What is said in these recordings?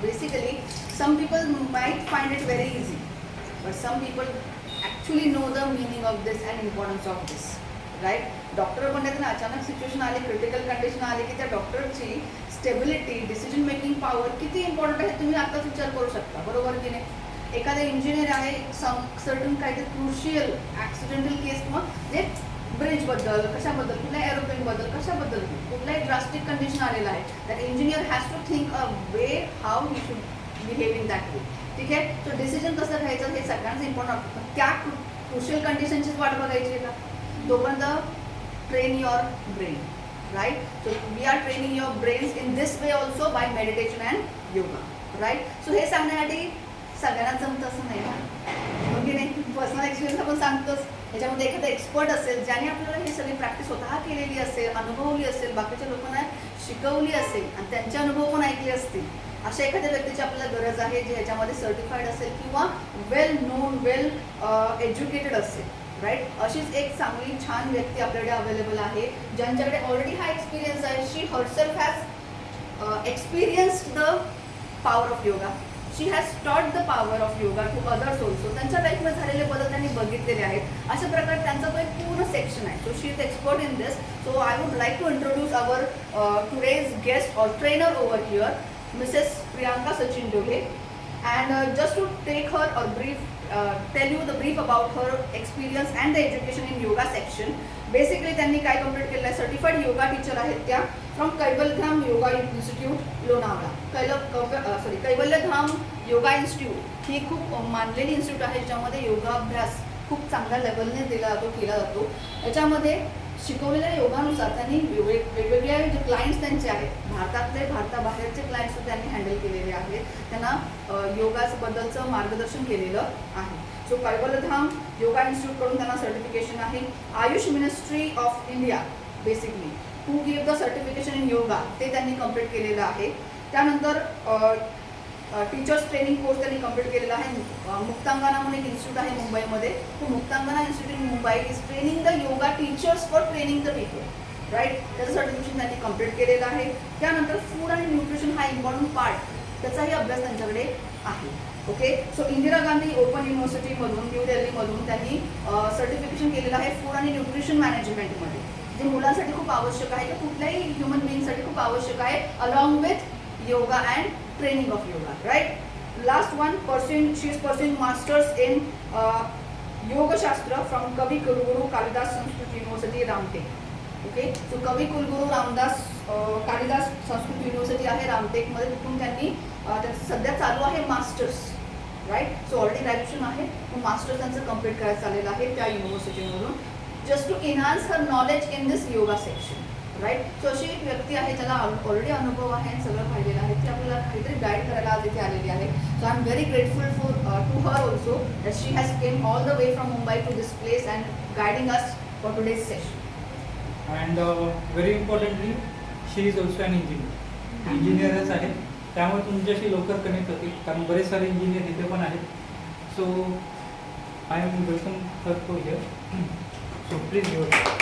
Basically, some people might find it very easy, but some people actually know the meaning of this and importance of this, right? Doctor पण ना अचानक situation आली, critical condition आली की त्या डॉक्टरची stability, decision making power किती important आहे तुम्ही आताच विचार करू शकता, बरोबर की नाही? एखादा इंजिनियर आहे, सर्टन काहीतरी क्रुशियल ॲक्सिडेंटल केस किंवा जे ब्रिजबद्दल कशाबद्दल, कुठल्या एरोप्लेनबद्दल कशाबद्दल, कुठलाही ड्रास्टिक कंडिशन आलेलं आहे, that engineer has to think a way how he should behave in that way. ठीक आहे. सो डिसिजन कसं घ्यायचं हे सगळ्यांचं इम्पॉर्टंट. त्या क्रुशियल कंडिशनचीच वाट बघायची का? तोपर्यंत train your brain, right? So we are training your brains in this way also by meditation and yoga, right? So हे सांगण्यासाठी सगळ्यांना जमतं असं नाही ना, ओके नाही? पर्सनल एक्सपिरियन्स आपण सांगतोच. ह्याच्यामध्ये एखादा एक्सपर्ट असेल ज्याने आपल्याला ही सगळी प्रॅक्टिस स्वतः केलेली असेल, अनुभवली असेल, बाकीच्या लोकांना शिकवली असेल आणि त्यांचे अनुभव पण ऐकले असतील, अशा एखाद्या व्यक्तीची आपल्याला गरज आहे जे ह्याच्यामध्ये सर्टिफाईड असेल किंवा वेल नोन, वेल एज्युकेटेड असेल, राईट? अशीच एक चांगली छान व्यक्ती आपल्याकडे अवेलेबल आहे ज्यांच्याकडे ऑलरेडी हा एक्सपिरियन्स आहे. She herself has experienced the power of yoga. She has taught the power of yoga to others also. त्यांच्या लाईफमध्ये झालेले बदल त्यांनी बघितलेले आहेत. अशा प्रकारे त्यांचा तो एक पूर्ण सेक्शन आहे. So she is expert in this. So I would like to introduce our today's guest और trainer over here, Mrs. Priyanka Sachin Dole, and just to take her or tell you the brief about her experience and the education in yoga section. Basically त्यांनी काय complete केलं आहे, certified yoga teacher आहेत त्या from Kaivalyadham yoga institute Lonavala. Kaivalyadham yoga institute ही खूप मानलेली institute आहे ज्यामध्ये योगाभ्यास खूप चांगल्या लेवलने दिला जातो, केला जातो. याच्यामध्ये शिकवलेल्या योगानुसार त्यांनी वेगवेगळ्या जे क्लायंट्स त्यांचे आहेत, भारतातले भारताबाहेरचे क्लायंट्स त्यांनी हँडल केलेले आहेत. त्यांना योगाबद्दलचं मार्गदर्शन केलेलं आहे. सो कैवल्यधाम योगा इन्स्टिट्यूटकडून त्यांना सर्टिफिकेशन आहे. Ayush ministry of India basically to give the certification in yoga ते त्यांनी कंप्लीट केलेलं आहे. त्यानंतर टीचर्स ट्रेनिंग कोर्स त्यांनी कम्प्लीट केलेला आहे. मुक्तांगना म्हणून एक इन्स्टिट्यूट आहे मुंबईमध्ये. तो Muktangana institute in Mumbai is training the yoga teachers for training the people, right. त्याचं सर्टिफिकेशन त्यांनी कम्प्लीट केलेलं आहे. त्यानंतर फूड आणि न्यूट्रिशन हा इम्पॉर्टंट पार्ट, त्याचाही अभ्यास त्यांच्याकडे आहे. Okay. So Indira Gandhi open युनिव्हर्सिटीमधून न्यू दिल्लीमधून त्यांनी सर्टिफिकेशन केलेलं आहे फूड आणि न्यूट्रिशन मॅनेजमेंटमध्ये, जे मुलांसाठी खूप आवश्यक आहे, की कुठल्याही ह्युमन बिईंगसाठी खूप आवश्यक आहे, along with yoga and training of yoga, right. Last one person, she is person masters in योगशास्त्र from Kavi Kulguru Kalidas Sanskrit university Ramtek. Okay. So Kavi Kulguru Kalidas Sanskrit university आहे रामटेकमध्ये, तिथून त्यांनी त्यांचं सध्या चालू आहे masters, right. So already graduation आहे, मास्टर्स त्यांचं कम्प्लीट करायचं चाललेलं आहे त्या युनिव्हर्सिटीमधून, just to enhance her knowledge in this yoga section, right. So अशी एक व्यक्ती आहे ज्याला ऑलरेडी अनुभव आहे आणि सगळं पाहिलेलं आहे, ती आपल्याला काहीतरी गाईड करायला आज इथे आलेली आहे. So I am very grateful to her also that she has came all the way from Mumbai to this place and guiding us for today's session. And very importantly she is also an इंजिनियरच आहे, त्यामुळे तुमच्याशी लवकर connect होतील, कारण बरेच सारे engineer इथे पण आहेत. So I am welcome her to here. So please give.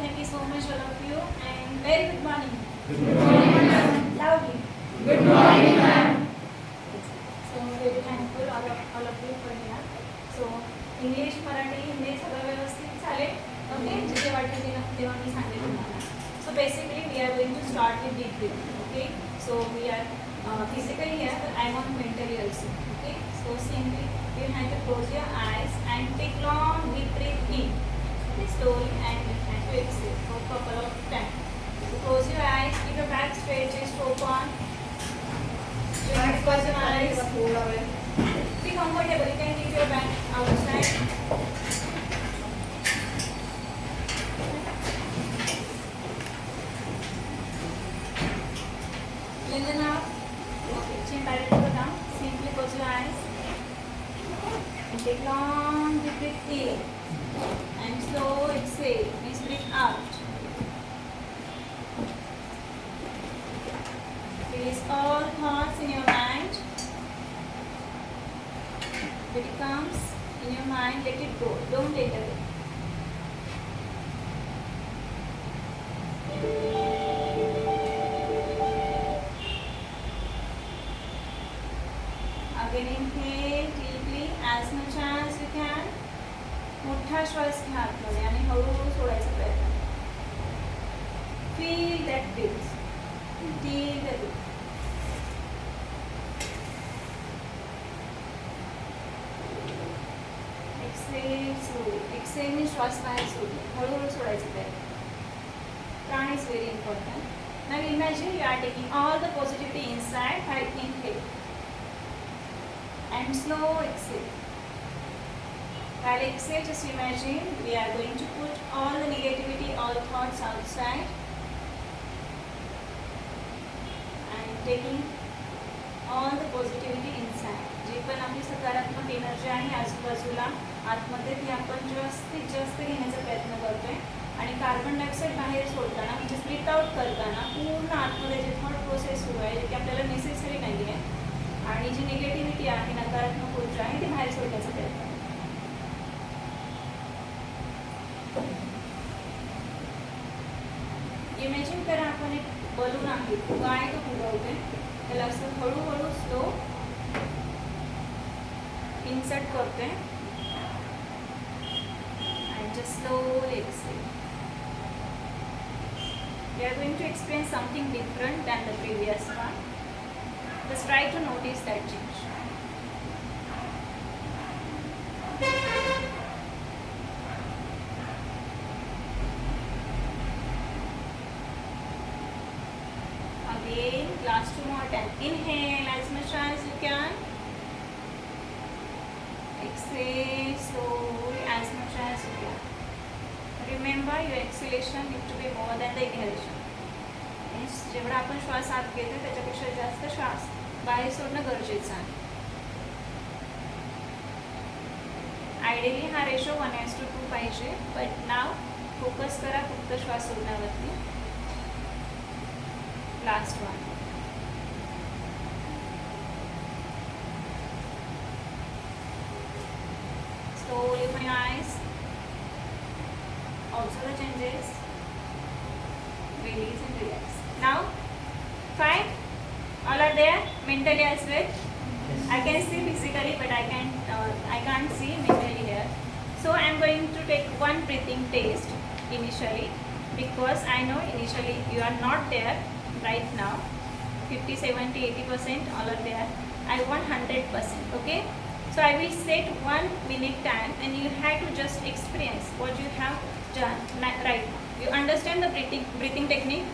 Thank you so much all of you, and very good morning. Good morning, ma'am. Loudly. Good morning, ma'am. So very thankful all of you for here. So English, Marathi, Hindi सगळं व्यवस्थित चालेल. Okay, जिथे वाटेल तेव्हा मी सांगेल तुम्हाला. So basically we are going to start with deep breathing. Okay, so we are physically here, but I want mentally also. Okay, so simply you have to close your eyes and take long deep breath in. Okay, slowly, and you have to exhale for a couple of times. Close your eyes, keep your back straight, chest open. Close your eyes. Be comfortable, you can keep your back outside. Lengthen up. Okay, chin directly go down. Simply close your eyes. And take long deep breath in. And slow exhale. Please breathe out. Release all thoughts in your mind. When it comes in your mind, let it go. Don't let it go. Again inhale deeply as much as you can. मोठा श्वास घ्या आतमध्ये आणि हळूहळू सोडायचा प्रयत्न करा. Feel that breath. Feel the breath. Exhale slowly. Exhale means श्वास बाहेर सोडणे. हळूहळू सोडायचा प्रयत्न. Prana is very important. Now imagine you are taking all the positivity inside by inhale. And slow exhale. While exhale, just imagine we are going to put all the negativity, all thoughts outside. And taking all the positivity inside. जी पण आपली सकारात्मक energy आहे आजूबाजूला आतमध्ये ती आपण जास्तीत जास्त घेण्याचा प्रयत्न करतोय. आणि कार्बन डायऑक्साईड बाहेर सोडताना म्हणजे स्प्लिट आउट करताना पूर्ण आतमध्ये जे थॉट प्रोसेस सुरू आहे जे की आपल्याला नेसेसरी नाही आहे आणि जी निगेटिव्हिटी आहे नकारात्मक ऊर्जा आहे ती बाहेर सोडण्याचा प्रयत्न करतो. इमॅजिन करा आपण एक बलून आहे काय तो फुगवते त्याला असं हळूहळू स्लो इन्सर्ट करते and just slowly exhale. We are going to experience something different than the previous one. Just try to notice that change. Again, last 2 more times. Inhale as much as you can. Exhale slowly as much as you can. Remember, your exhalation needs to be more than the inhalation. Means जेवढा आपण श्वास आत घेतो त्याच्यापेक्षा जास्त श्वास बाहेर सोडणं गरजेचं आहे. आयडियली हा रेशो 1:2 पाहिजे, बट नाव फोकस करा फक्त श्वास सोडण्यावरती. Last one. Slowly open your eyes. Observe the changes. Release and relax. Now, fine. All are there mentally as well. I can see physically, but I can't see mentally here. So I am going to take one breathing test initially because I know initially you are not there right now. 50, 70, 80% all are there. I want 100%. Okay. So I will set 1 minute time and you have to just experience what you have done right now. You understand the breathing technique?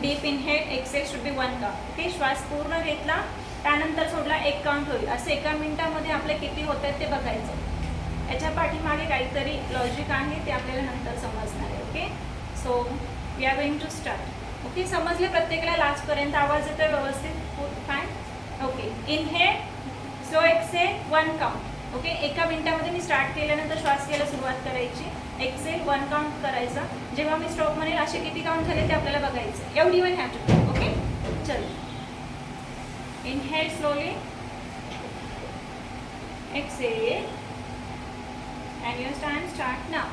Deep inhale, exhale should be 1 count. Okay, श्वास पूर्ण घेतला त्यानंतर सोडला 1 count होईल. असं 1 मिनिटामध्ये आपले किती होत आहेत ते बघायचं. याच्या पाठीमागे काहीतरी लॉजिक आहे ते आपल्याला नंतर समजणार आहे. Okay, so we are going to start. Okay, समजले प्रत्येकाला लास्टपर्यंत? आवाज येतोय व्यवस्थित? Fine. Okay, inhale, slow exhale, 1 count. Okay, 1 मिनिटामध्ये मी स्टार्ट केल्यानंतर श्वास घ्यायला सुरुवात करायची. एक्सेल 1 काउंट करायचा. जेव्हा मी स्टॉप म्हणेल असे किती काउंट झाले ते आपल्याला बघायचं. एवढी वन हॅव टू. ओके, चल. Inhale slowly, exhale, and your time start now.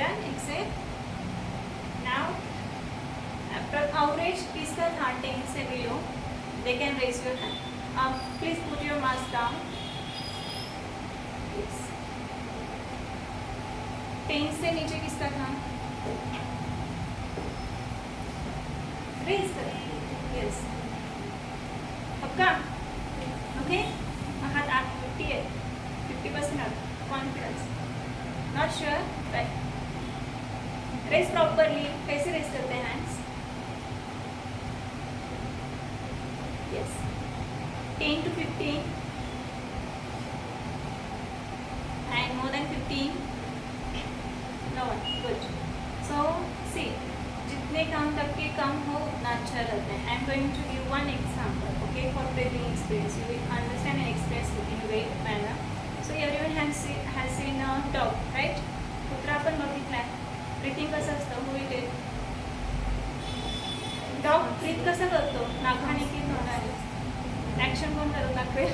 Done exhale. Now average किसका था 10 से below, they can raise your hand. Please put your mask down. Yes. 10 से नीचे किसका था? Raise करें. Yes. पक्का? Okay? हाथ आप 50 है. 50% out. Confidence. Not sure? Right. Raise properly. कैसे raise करते हैं hands? Yes. 10 to 15 and more than 15. No one. Good. So see, जितने काम तक के कम हो उतना अच्छा रहता है. I am going to give one example. Okay, for breathing experience, you will understand and experience it in a great manner. So everyone has seen a dog, right? कुत्रा आपण बघितलाय. Breathing कसं असतं? Who it is? Dog breathe कसं करतो? नाकाने की तोंडाने? ॲक्शन कोण करत दाखवेल?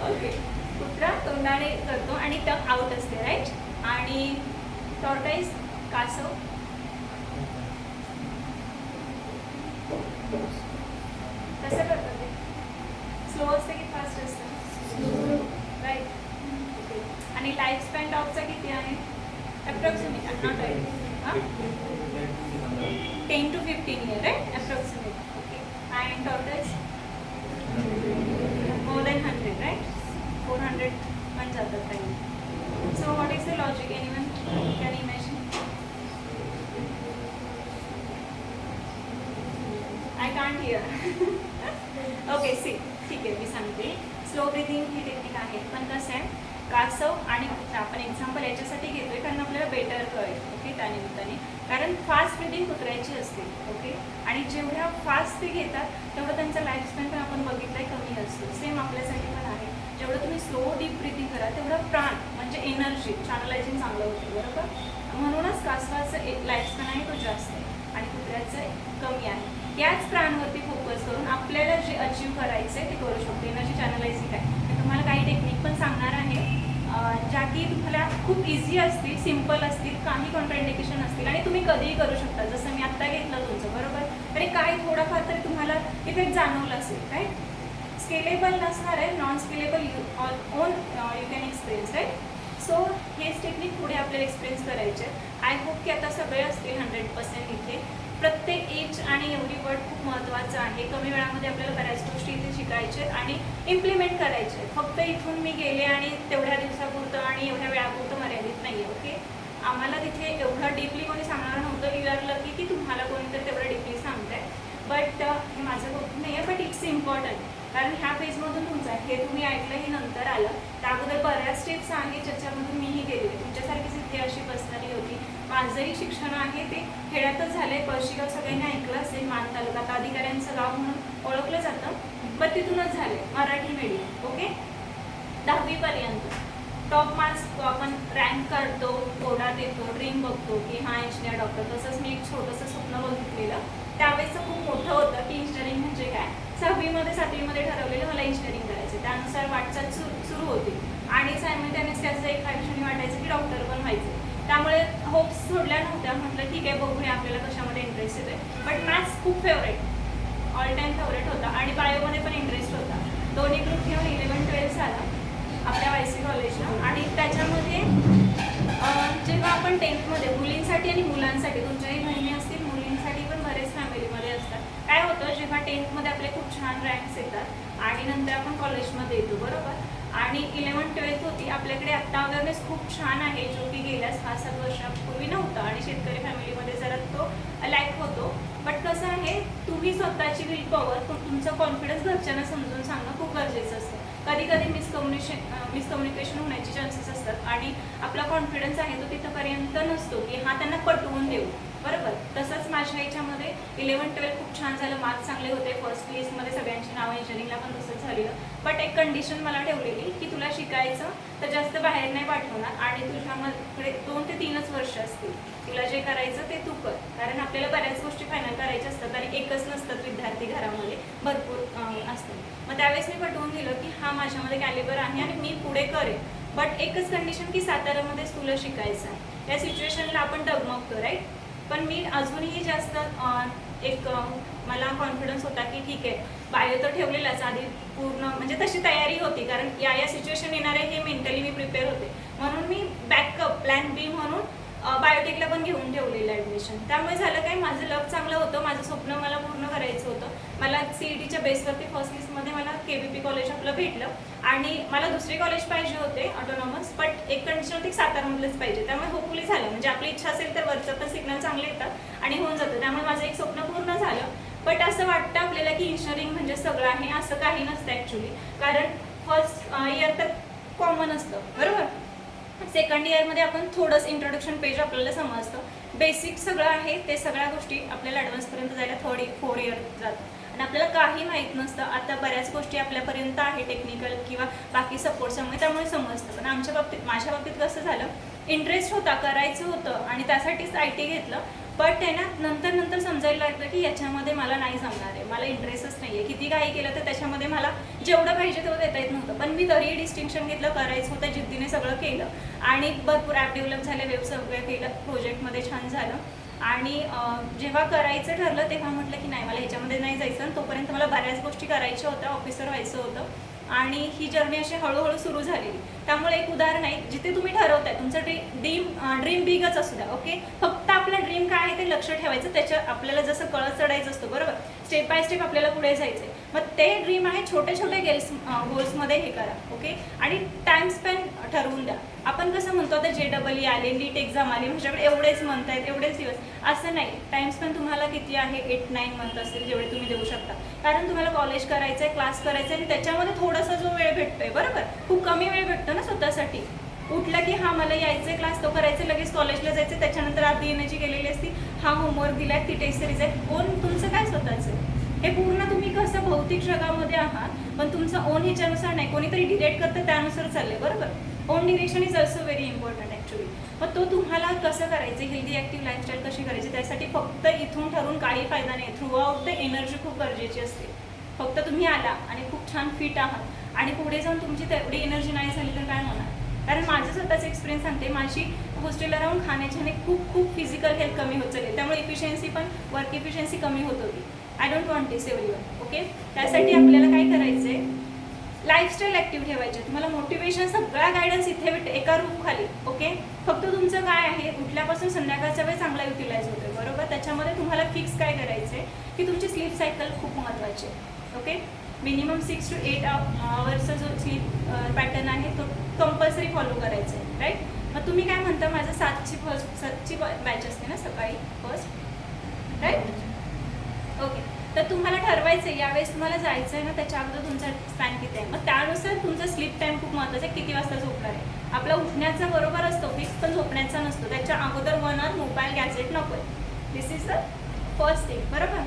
ओके. कुत्रा तोंडाने करतो आणि टक आउट असते, राईट? आणि टॉर्टाईज, कासव कसं करतं ते? स्लो असतं की फास्ट असतं? राईट. ओके. आणि लाईफ स्पॅन डॉगचा किती आहे? Approximate, not right. 10 to 15 years, right? Approximate. Okay. And tortoise? More than 100, right? 400 मान जाता time. So what is the logic? Anyone can imagine? I can't hear. Okay, see. ठीक आहे, मी सांगते. Slow breathing ही technique आहे, पण कसं आहे कासव आणि कुत्रा आपण एक्झाम्पल याच्यासाठी घेतोय कारण आपल्याला बेटर कळेल. ओके, त्यानिमित्ताने कारण फास्ट ब्रीथिंग कुत्र्याची असते. ओके, आणि जेवढ्या फास्ट ते घेतात तेवढं त्यांचा लाईफ स्पॅन पण आपण बघितलंय कमी असतो. सेम आपल्यासाठी पण आहे. जेवढं तुम्ही स्लो डीप ब्रीथिंग करा तेवढं प्राण म्हणजे एनर्जी चॅनलायझिंग चांगलं होतं, बरोबर? म्हणूनच कासवाचं लाईफ स्पॅन आहे तो जास्त आहे आणि कुत्र्याचं कमी आहे. याच प्राणवरती फोकस करून आपल्याला जे अचीव करायचं आहे ते करू शकतो. एनर्जी चॅनलायझिंग आहे. मी तुम्हाला काही टेक्निक पण सांगणार आहे ज्या की तुम्हाला खूप इझी असतील, सिम्पल असतील, काही कॉन्ट्राइंडिकेशन असतील आणि तुम्ही कधीही करू शकता. जसं मी आत्ता घेतलं तुमचं, बरोबर? आणि काही थोडाफार तरी तुम्हाला इफेक्ट जाणवला असेल, राईट? स्केलेबल नसणार आहे, non scalable one you can experience, right? So हेच टेक्निक पुढे आपल्याला एक्सपिरियन्स करायचे. आय होप की आता सगळे असतील 100% इथे. प्रत्येक एज आणि एव्हरी वर्ड खूप महत्त्वाचं आहे. कमी वेळामध्ये आपल्याला बऱ्याच गोष्टी इथे शिकायच्या आणि इम्प्लिमेंट करायचे. फक्त इथून मी गेले आणि तेवढ्या दिवसापुरतं आणि एवढ्या वेळापुरतं मर्यादित नाही आहे. ओके, आम्हाला तिथे एवढं डीपली कोणी सांगणार नव्हतं. यू आर लकी की तुम्हाला कोणीतरी तेवढं डीपली सांगत आहे. बट हे माझं कौतुक नाही आहे, बट इट्स इम्पॉर्टंट. कारण ह्या फेजमधून तुमचं आहे हे तुम्ही ऐकलं, हे नंतर आलं. त्या अगोदर बऱ्याच स्टेप्स आहेत ज्याच्यामधून मीही गेलेले. तुमच्यासारखीच इथे अशी पर्सनली होती. माझंही शिक्षण आहे ते खेड्यातच झालं आहे. पळशीगाव सगळ्यांनी ऐकलं असेल, मान तालुका आता अधिकाऱ्यांचं गाव म्हणून ओळखलं जातं, पण तिथूनच झाले. मराठी मीडियम. ओके, 10वीपर्यंत टॉप मार्क्स आपण रँक काढतो, बोर्डात येतो, ड्रीम बघतो की हां इंजिनियर डॉक्टर. तसंच मी एक छोटंसं स्वप्न बघितलेलं. त्यावेळेसं खूप मोठं होतं की इंजिनिअरिंग म्हणजे काय. 6वीमध्ये 7वीमध्ये ठरवलेलं मला इंजिनिअरिंग करायचं. त्यानुसार वाटचाल सुरू होती आणि सायमल्टेनियस त्याचं एक आयुष्याने वाटायचं की डॉक्टर पण व्हायचं. त्यामुळे होप्स सोडल्या नव्हत्या. म्हटलं ठीक आहे, बघूया आपल्याला कशामध्ये इंटरेस्ट येतो आहे. बट मॅथ्स खूप फेवरेट, ऑल टाईम फेवरेट होता आणि बायोमध्ये पण इंटरेस्ट होता. दोन्ही ग्रुप घेऊन 11-12 झाला आपल्या वायसी कॉलेजला. आणि त्याच्यामध्ये जेव्हा आपण 10thमध्ये मुलींसाठी आणि मुलांसाठी, तुमच्याही बहिणी असतील, मुलींसाठी पण बरेच फॅमिलीमध्ये असतात. काय होतं जेव्हा 10thमध्ये आपले खूप छान रँक्स येतात आणि नंतर आपण कॉलेजमध्ये येतो, बरोबर? आणि 11-12 होती. आपल्याकडे आत्ता अवेअरनेस खूप छान आहे, जो की गेल्या 6-7 वर्षापूर्वी नव्हता आणि शेतकरी फॅमिलीमध्ये जरा तो लॅक होतो. बट कसं आहे, तुम्ही स्वतःची विल पॉवर, तुमचा कॉन्फिडन्स घरच्यांना समजून सांगणं खूप गरजेचं असतं. कधी कधी मिसकम्युनिकेशन होण्याचे चान्सेस असतात आणि आपला कॉन्फिडन्स आहे तो तिथंपर्यंत नसतो की हा त्यांना पटवून देऊ, बरोबर? तसंच माझ्या ह्याच्यामध्ये 11-12 खूप छान झालं, मार्क्स चांगले होते. फर्स्ट लिस्टमध्ये सगळ्यांची नावं, इंजिनिअरिंगला पण तसंच झालेलं. बट एक कंडिशन मला ठेवलेली की तुला शिकायचं तर जास्त बाहेर नाही पाठवणार आणि तुझ्यामध्ये 2 ते 3च वर्ष असतील. तुला जे करायचं ते तू कर. कारण आपल्याला बऱ्याच गोष्टी फायनल करायच्या असतात आणि एकच नसतात विद्यार्थी घरामध्ये, भरपूर असतात. मग त्यावेळेस मी पटवून दिलं की हा माझ्यामध्ये कॅलिबर आहे आणि मी पुढे करेन. बट एकच कंडिशन की साताऱ्यामध्येच तुला शिकायचं आहे. या सिच्युएशनला आपण डगमगतो राईट. पण मी अजूनही जास्त मला कॉन्फिडन्स होता की ठीक आहे, बायो तर ठेवलेलाच आधी पूर्ण, म्हणजे तशी तयारी होती, कारण या सिच्युएशन येणार आहे हे मेंटली मी प्रिपेअर होते. म्हणून मी बॅकअप प्लॅन बी म्हणून बायोटेकला पण घेऊन ठेवलेलं ॲडमिशन. त्यामुळे झालं काय, माझं लक चांगलं होतं, माझं स्वप्न मला पूर्ण करायचं होतं. मला CETच्या बेसवरती फर्स्ट लिस्टमध्ये मला KVP कॉलेज आपलं भेटलं आणि मला दुसरे कॉलेज पाहिजे होते ऑटोनॉमस, बट एक कंडिशन होती सातारामधलेच पाहिजे. त्यामुळे होपफुली झालं, म्हणजे आपली इच्छा असेल तर वरचं पण सिग्नल चांगले येतात आणि होऊन जातं. त्यामुळे माझं एक स्वप्न पूर्ण झालं. बट असं वाटतं आपल्याला की इंजिनिअरिंग म्हणजे सगळं आहे, असं काही नसतं ॲक्च्युली. कारण फर्स्ट इयर तर कॉमन असतं बरोबर. सेकंड इयरमध्ये आपण थोडंसं इंट्रोडक्शन पेज आपल्याला समजतं, बेसिक सगळं आहे, ते सगळ्या गोष्टी आपल्याला ॲडव्हान्सपर्यंत जायला 4 इयर जातं आणि आपल्याला काही माहीत नसतं. आता बऱ्याच गोष्टी आपल्यापर्यंत आहे टेक्निकल किंवा बाकी सपोर्टच्यामुळे, त्यामुळे समजतं. पण माझ्या बाबतीत कसं झालं, इंटरेस्ट होता, करायचं होतं आणि त्यासाठीच IT घेतलं. बट त्यांना नंतर समजायला लागलं की याच्यामध्ये मला नाही जमणार आहे, मला इंटरेस्टच नाही आहे. किती काही केलं तर त्याच्यामध्ये मला जेवढं पाहिजे तेवढं देता येत नव्हतं. पण मी तरीही डिस्टिंक्शन घेतलं, करायचं होतं, जिद्दीने सगळं केलं आणि भरपूर ॲप डेव्हलप झाले, वेब सगळं केलं, प्रोजेक्टमध्ये छान झालं. आणि जेव्हा करायचं ठरलं तेव्हा म्हटलं की नाही, मला ह्याच्यामध्ये नाही जायचं. आणि तोपर्यंत मला बऱ्याच गोष्टी करायच्या होत्या, ऑफिसर व्हायचं होतं आणि ही जर्नी अशी हळूहळू सुरू झालेली. त्यामुळे एक उदाहरण आहे, जिथे तुम्ही ठरवताय तुमचं ड्रीम बिगच असू द्या, ओके. फक्त आपलं ड्रीम काय आहे ते लक्ष ठेवायचं, त्याच्या आपल्याला जसं कळत चढायचं असतं बरोबर, स्टेप बाय स्टेप आपल्याला पुढे जायचं आहे. मग ते ड्रीम आहे छोटे गोल्समध्ये हे करा, ओके. आणि टाइम स्पॅन ठरवून द्या. आपण कसं म्हणतो आता JEE आले, नीट एक्झाम आली, माझ्याकडे एवढेच मंथ आहेत, एवढेच दिवस, असं नाही. टाइम स्पॅन तुम्हाला किती आहे, 8-9 मंथ असेल जेवढे तुम्ही देऊ शकता. कारण तुम्हाला कॉलेज करायचं आहे, क्लास करायचं आहे आणि त्याच्यामध्ये थोडासा जो वेळ भेटतोय बरोबर, खूप कमी वेळ भेटतो ना स्वतःसाठी. उठलं की हा मला यायचं आहे, क्लास तो करायचं, लगेच कॉलेजला जायचं, त्याच्यानंतर आधी एनर्जी गेलेली असती, हा होमवर्क दिलाय, ती टेस्ट सिरीज आहे. ओन तुमचं काय स्वतःचं, हे पूर्ण तुम्ही कसं भौतिक जगामध्ये आहात, पण तुमचं ओन ह्याच्यानुसार नाही, कोणीतरी डिरेक्ट करतं त्यानुसार चाललंय बरोबर. On direction is also very important actually. मग तो तुम्हाला कसं करायचं, हेल्दी ॲक्टिव्ह लाईफस्टाईल कशी करायची, त्यासाठी फक्त इथून ठरून काही फायदा नाही. थ्रू आउट द एनर्जी खूप गरजेची असते. फक्त तुम्ही आला आणि खूप छान फिट आहात आणि पुढे जाऊन तुमची तेवढी एनर्जी नाही झाली तर काय होणार. कारण माझं स्वतःचं एक्सपिरियन्स सांगते, माझी हॉस्टेलला राहून खाण्याच्याने खूप फिजिकल हेल्थ कमी होत चालली, त्यामुळे इफिशियन्सी पण वर्क इफिशियन्सी कमी होत होती. I don't want this everyone, okay. त्यासाठी आपल्याला काय करायचं आहे, लाईफस्टाईल ॲक्टिव्ह ठेवायचे. तुम्हाला मोटिवेशन सगळा गायडन्स इथे भेटते एका रूम खाली, ओके. फक्त तुमचं काय आहे, उठल्यापासून संध्याकाळचा वेळ चांगला युटिलाइज होतो बरोबर. त्याच्यामध्ये तुम्हाला फिक्स काय करायचं आहे की तुमची स्लीप सायकल खूप महत्त्वाची आहे, ओके. मिनिमम 6 to 8 आवर्सचा जो स्लीप पॅटर्न आहे तो कंपल्सरी फॉलो करायचा आहे राईट. मग तुम्ही काय म्हणता, माझं 7ची बॅच असते ना सकाळी फर्स्ट राईट, ओके. तर तुम्हाला ठरवायचं आहे यावेळेस तुम्हाला जायचं आहे ना, त्याच्या अगोदर तुमचा स्पॅन किती आहे, मग त्यानुसार तुमचा स्लीप टाईम खूप महत्त्वाचा आहे. किती वाजता झोपणार आहे, आपला उठण्याचा बरोबर असतो फिक्स, पण झोपण्याचा नसतो. त्याच्या अगोदर 1 hour मोबाईल गॅजेट नको आहे. दिस इज द फर्स्ट थिंग बरोबर.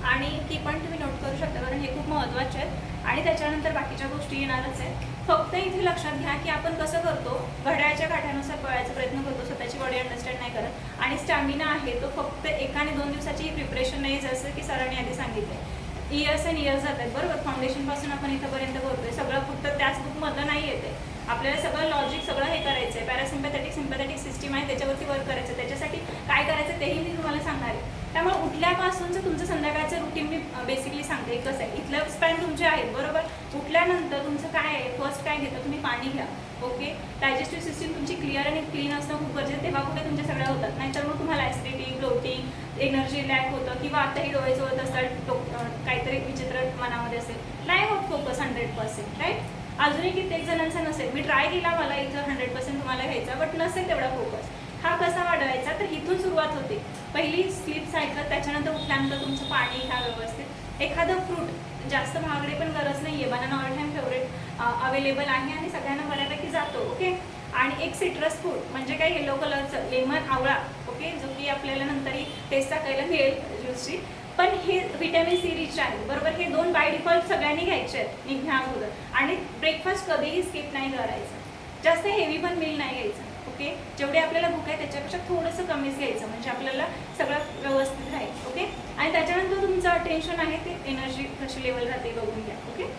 आणि की पण तुम्ही नोट करू शकता, कारण हे खूप महत्त्वाचे आहेत आणि त्याच्यानंतर बाकीच्या गोष्टी येणारच आहेत. फक्त इथे लक्षात घ्या की आपण कसं करतो, घड्याळाच्या काठ्यानुसार पळायचा प्रयत्न करतो, स्वतःची बॉडी अंडरस्टँड नाही करत. आणि स्टॅमिना आहे तो फक्त 1 आणि 2 दिवसाची प्रिपरेशन नाही, जसं की सरांनी आधी सांगितलं. इयर्स अँड इयर्स जातात बरोबर. फाउंडेशनपासून आपण इथंपर्यंत करतोय, सगळं फक्त त्याच बुकमधलं नाही येते. आपल्याला सगळं लॉजिक सगळं हे करायचं आहे. पॅरासिम्पॅथेटिक सिस्टीम आहे, त्याच्यावरती वर्क करायचं. त्याच्यासाठी काय करायचं तेही मी तुम्हाला सांगणार आहे. त्यामुळे उठल्यापासूनचं तुमचं संध्याकाळचं रुटीन मी बेसिकली सांगते कसं आहे. इथलं स्पॅन तुमचे आहेत बरोबर. उठल्यानंतर तुमचं काय आहे, फर्स्ट काय घेतं तुम्ही, पाणी घ्या, ओके. डायजेस्टिव्ह सिस्टीम तुमची क्लिअर आणि क्लीन असणं खूप गरजेचं, तेव्हा कुठे तुमच्या सगळ्या होतात. नाहीतर मग तुम्हाला ॲसिडिटी, ब्लोटिंग, एनर्जी लॅक होतं किंवा आताही डोळ्याचं होत असतात, काहीतरी विचित्र मनामध्ये असेल, नाही होत फोकस 100% राईट. अजूनही कित्येक जणांचा नसेल, मी ट्राय केला, मला इथं 100% तुम्हाला घ्यायचा, बट नसेल तेवढा फोकस. हा कसा वाढवायचा, तर इथून सुरुवात होते. पहिली स्लीप सायकल, त्याच्यानंतर उठल्यानंतर तुमचं पाणी घ्या व्यवस्थित. एखादं फ्रूट, जास्त महागडे पण गरज नाही आहे, banana all time favourite available आहे आणि सगळ्यांना बऱ्यापैकी जातो, ओके. आणि एक सिट्रस फ्रूट म्हणजे काय, येलो कलरचं लेमन, आवळा, ओके, जो की आपल्याला नंतरही टेस्ट टाकायला मिळेल ज्यूसची. पण हे व्हिटॅमिन C रिच आहे बरोबर. हे 2 बाय डिफॉल्ट सगळ्यांनी घ्यायचे आहेत निघण्या अगोदर. आणि ब्रेकफास्ट कधीही स्किप नाही करायचं, जास्त हेवी पण मील नाही घ्यायचं, ओके. जेवढे आपल्याला भूक आहे त्याच्यापेक्षा थोडंसं कमीच घ्यायचं, म्हणजे आपल्याला सगळं व्यवस्थित राहील, ओके. आणि त्याच्यानंतर तुमचं अटेन्शन आहे ते एनर्जी कशी लेवल राहते बघून घ्या, ओके.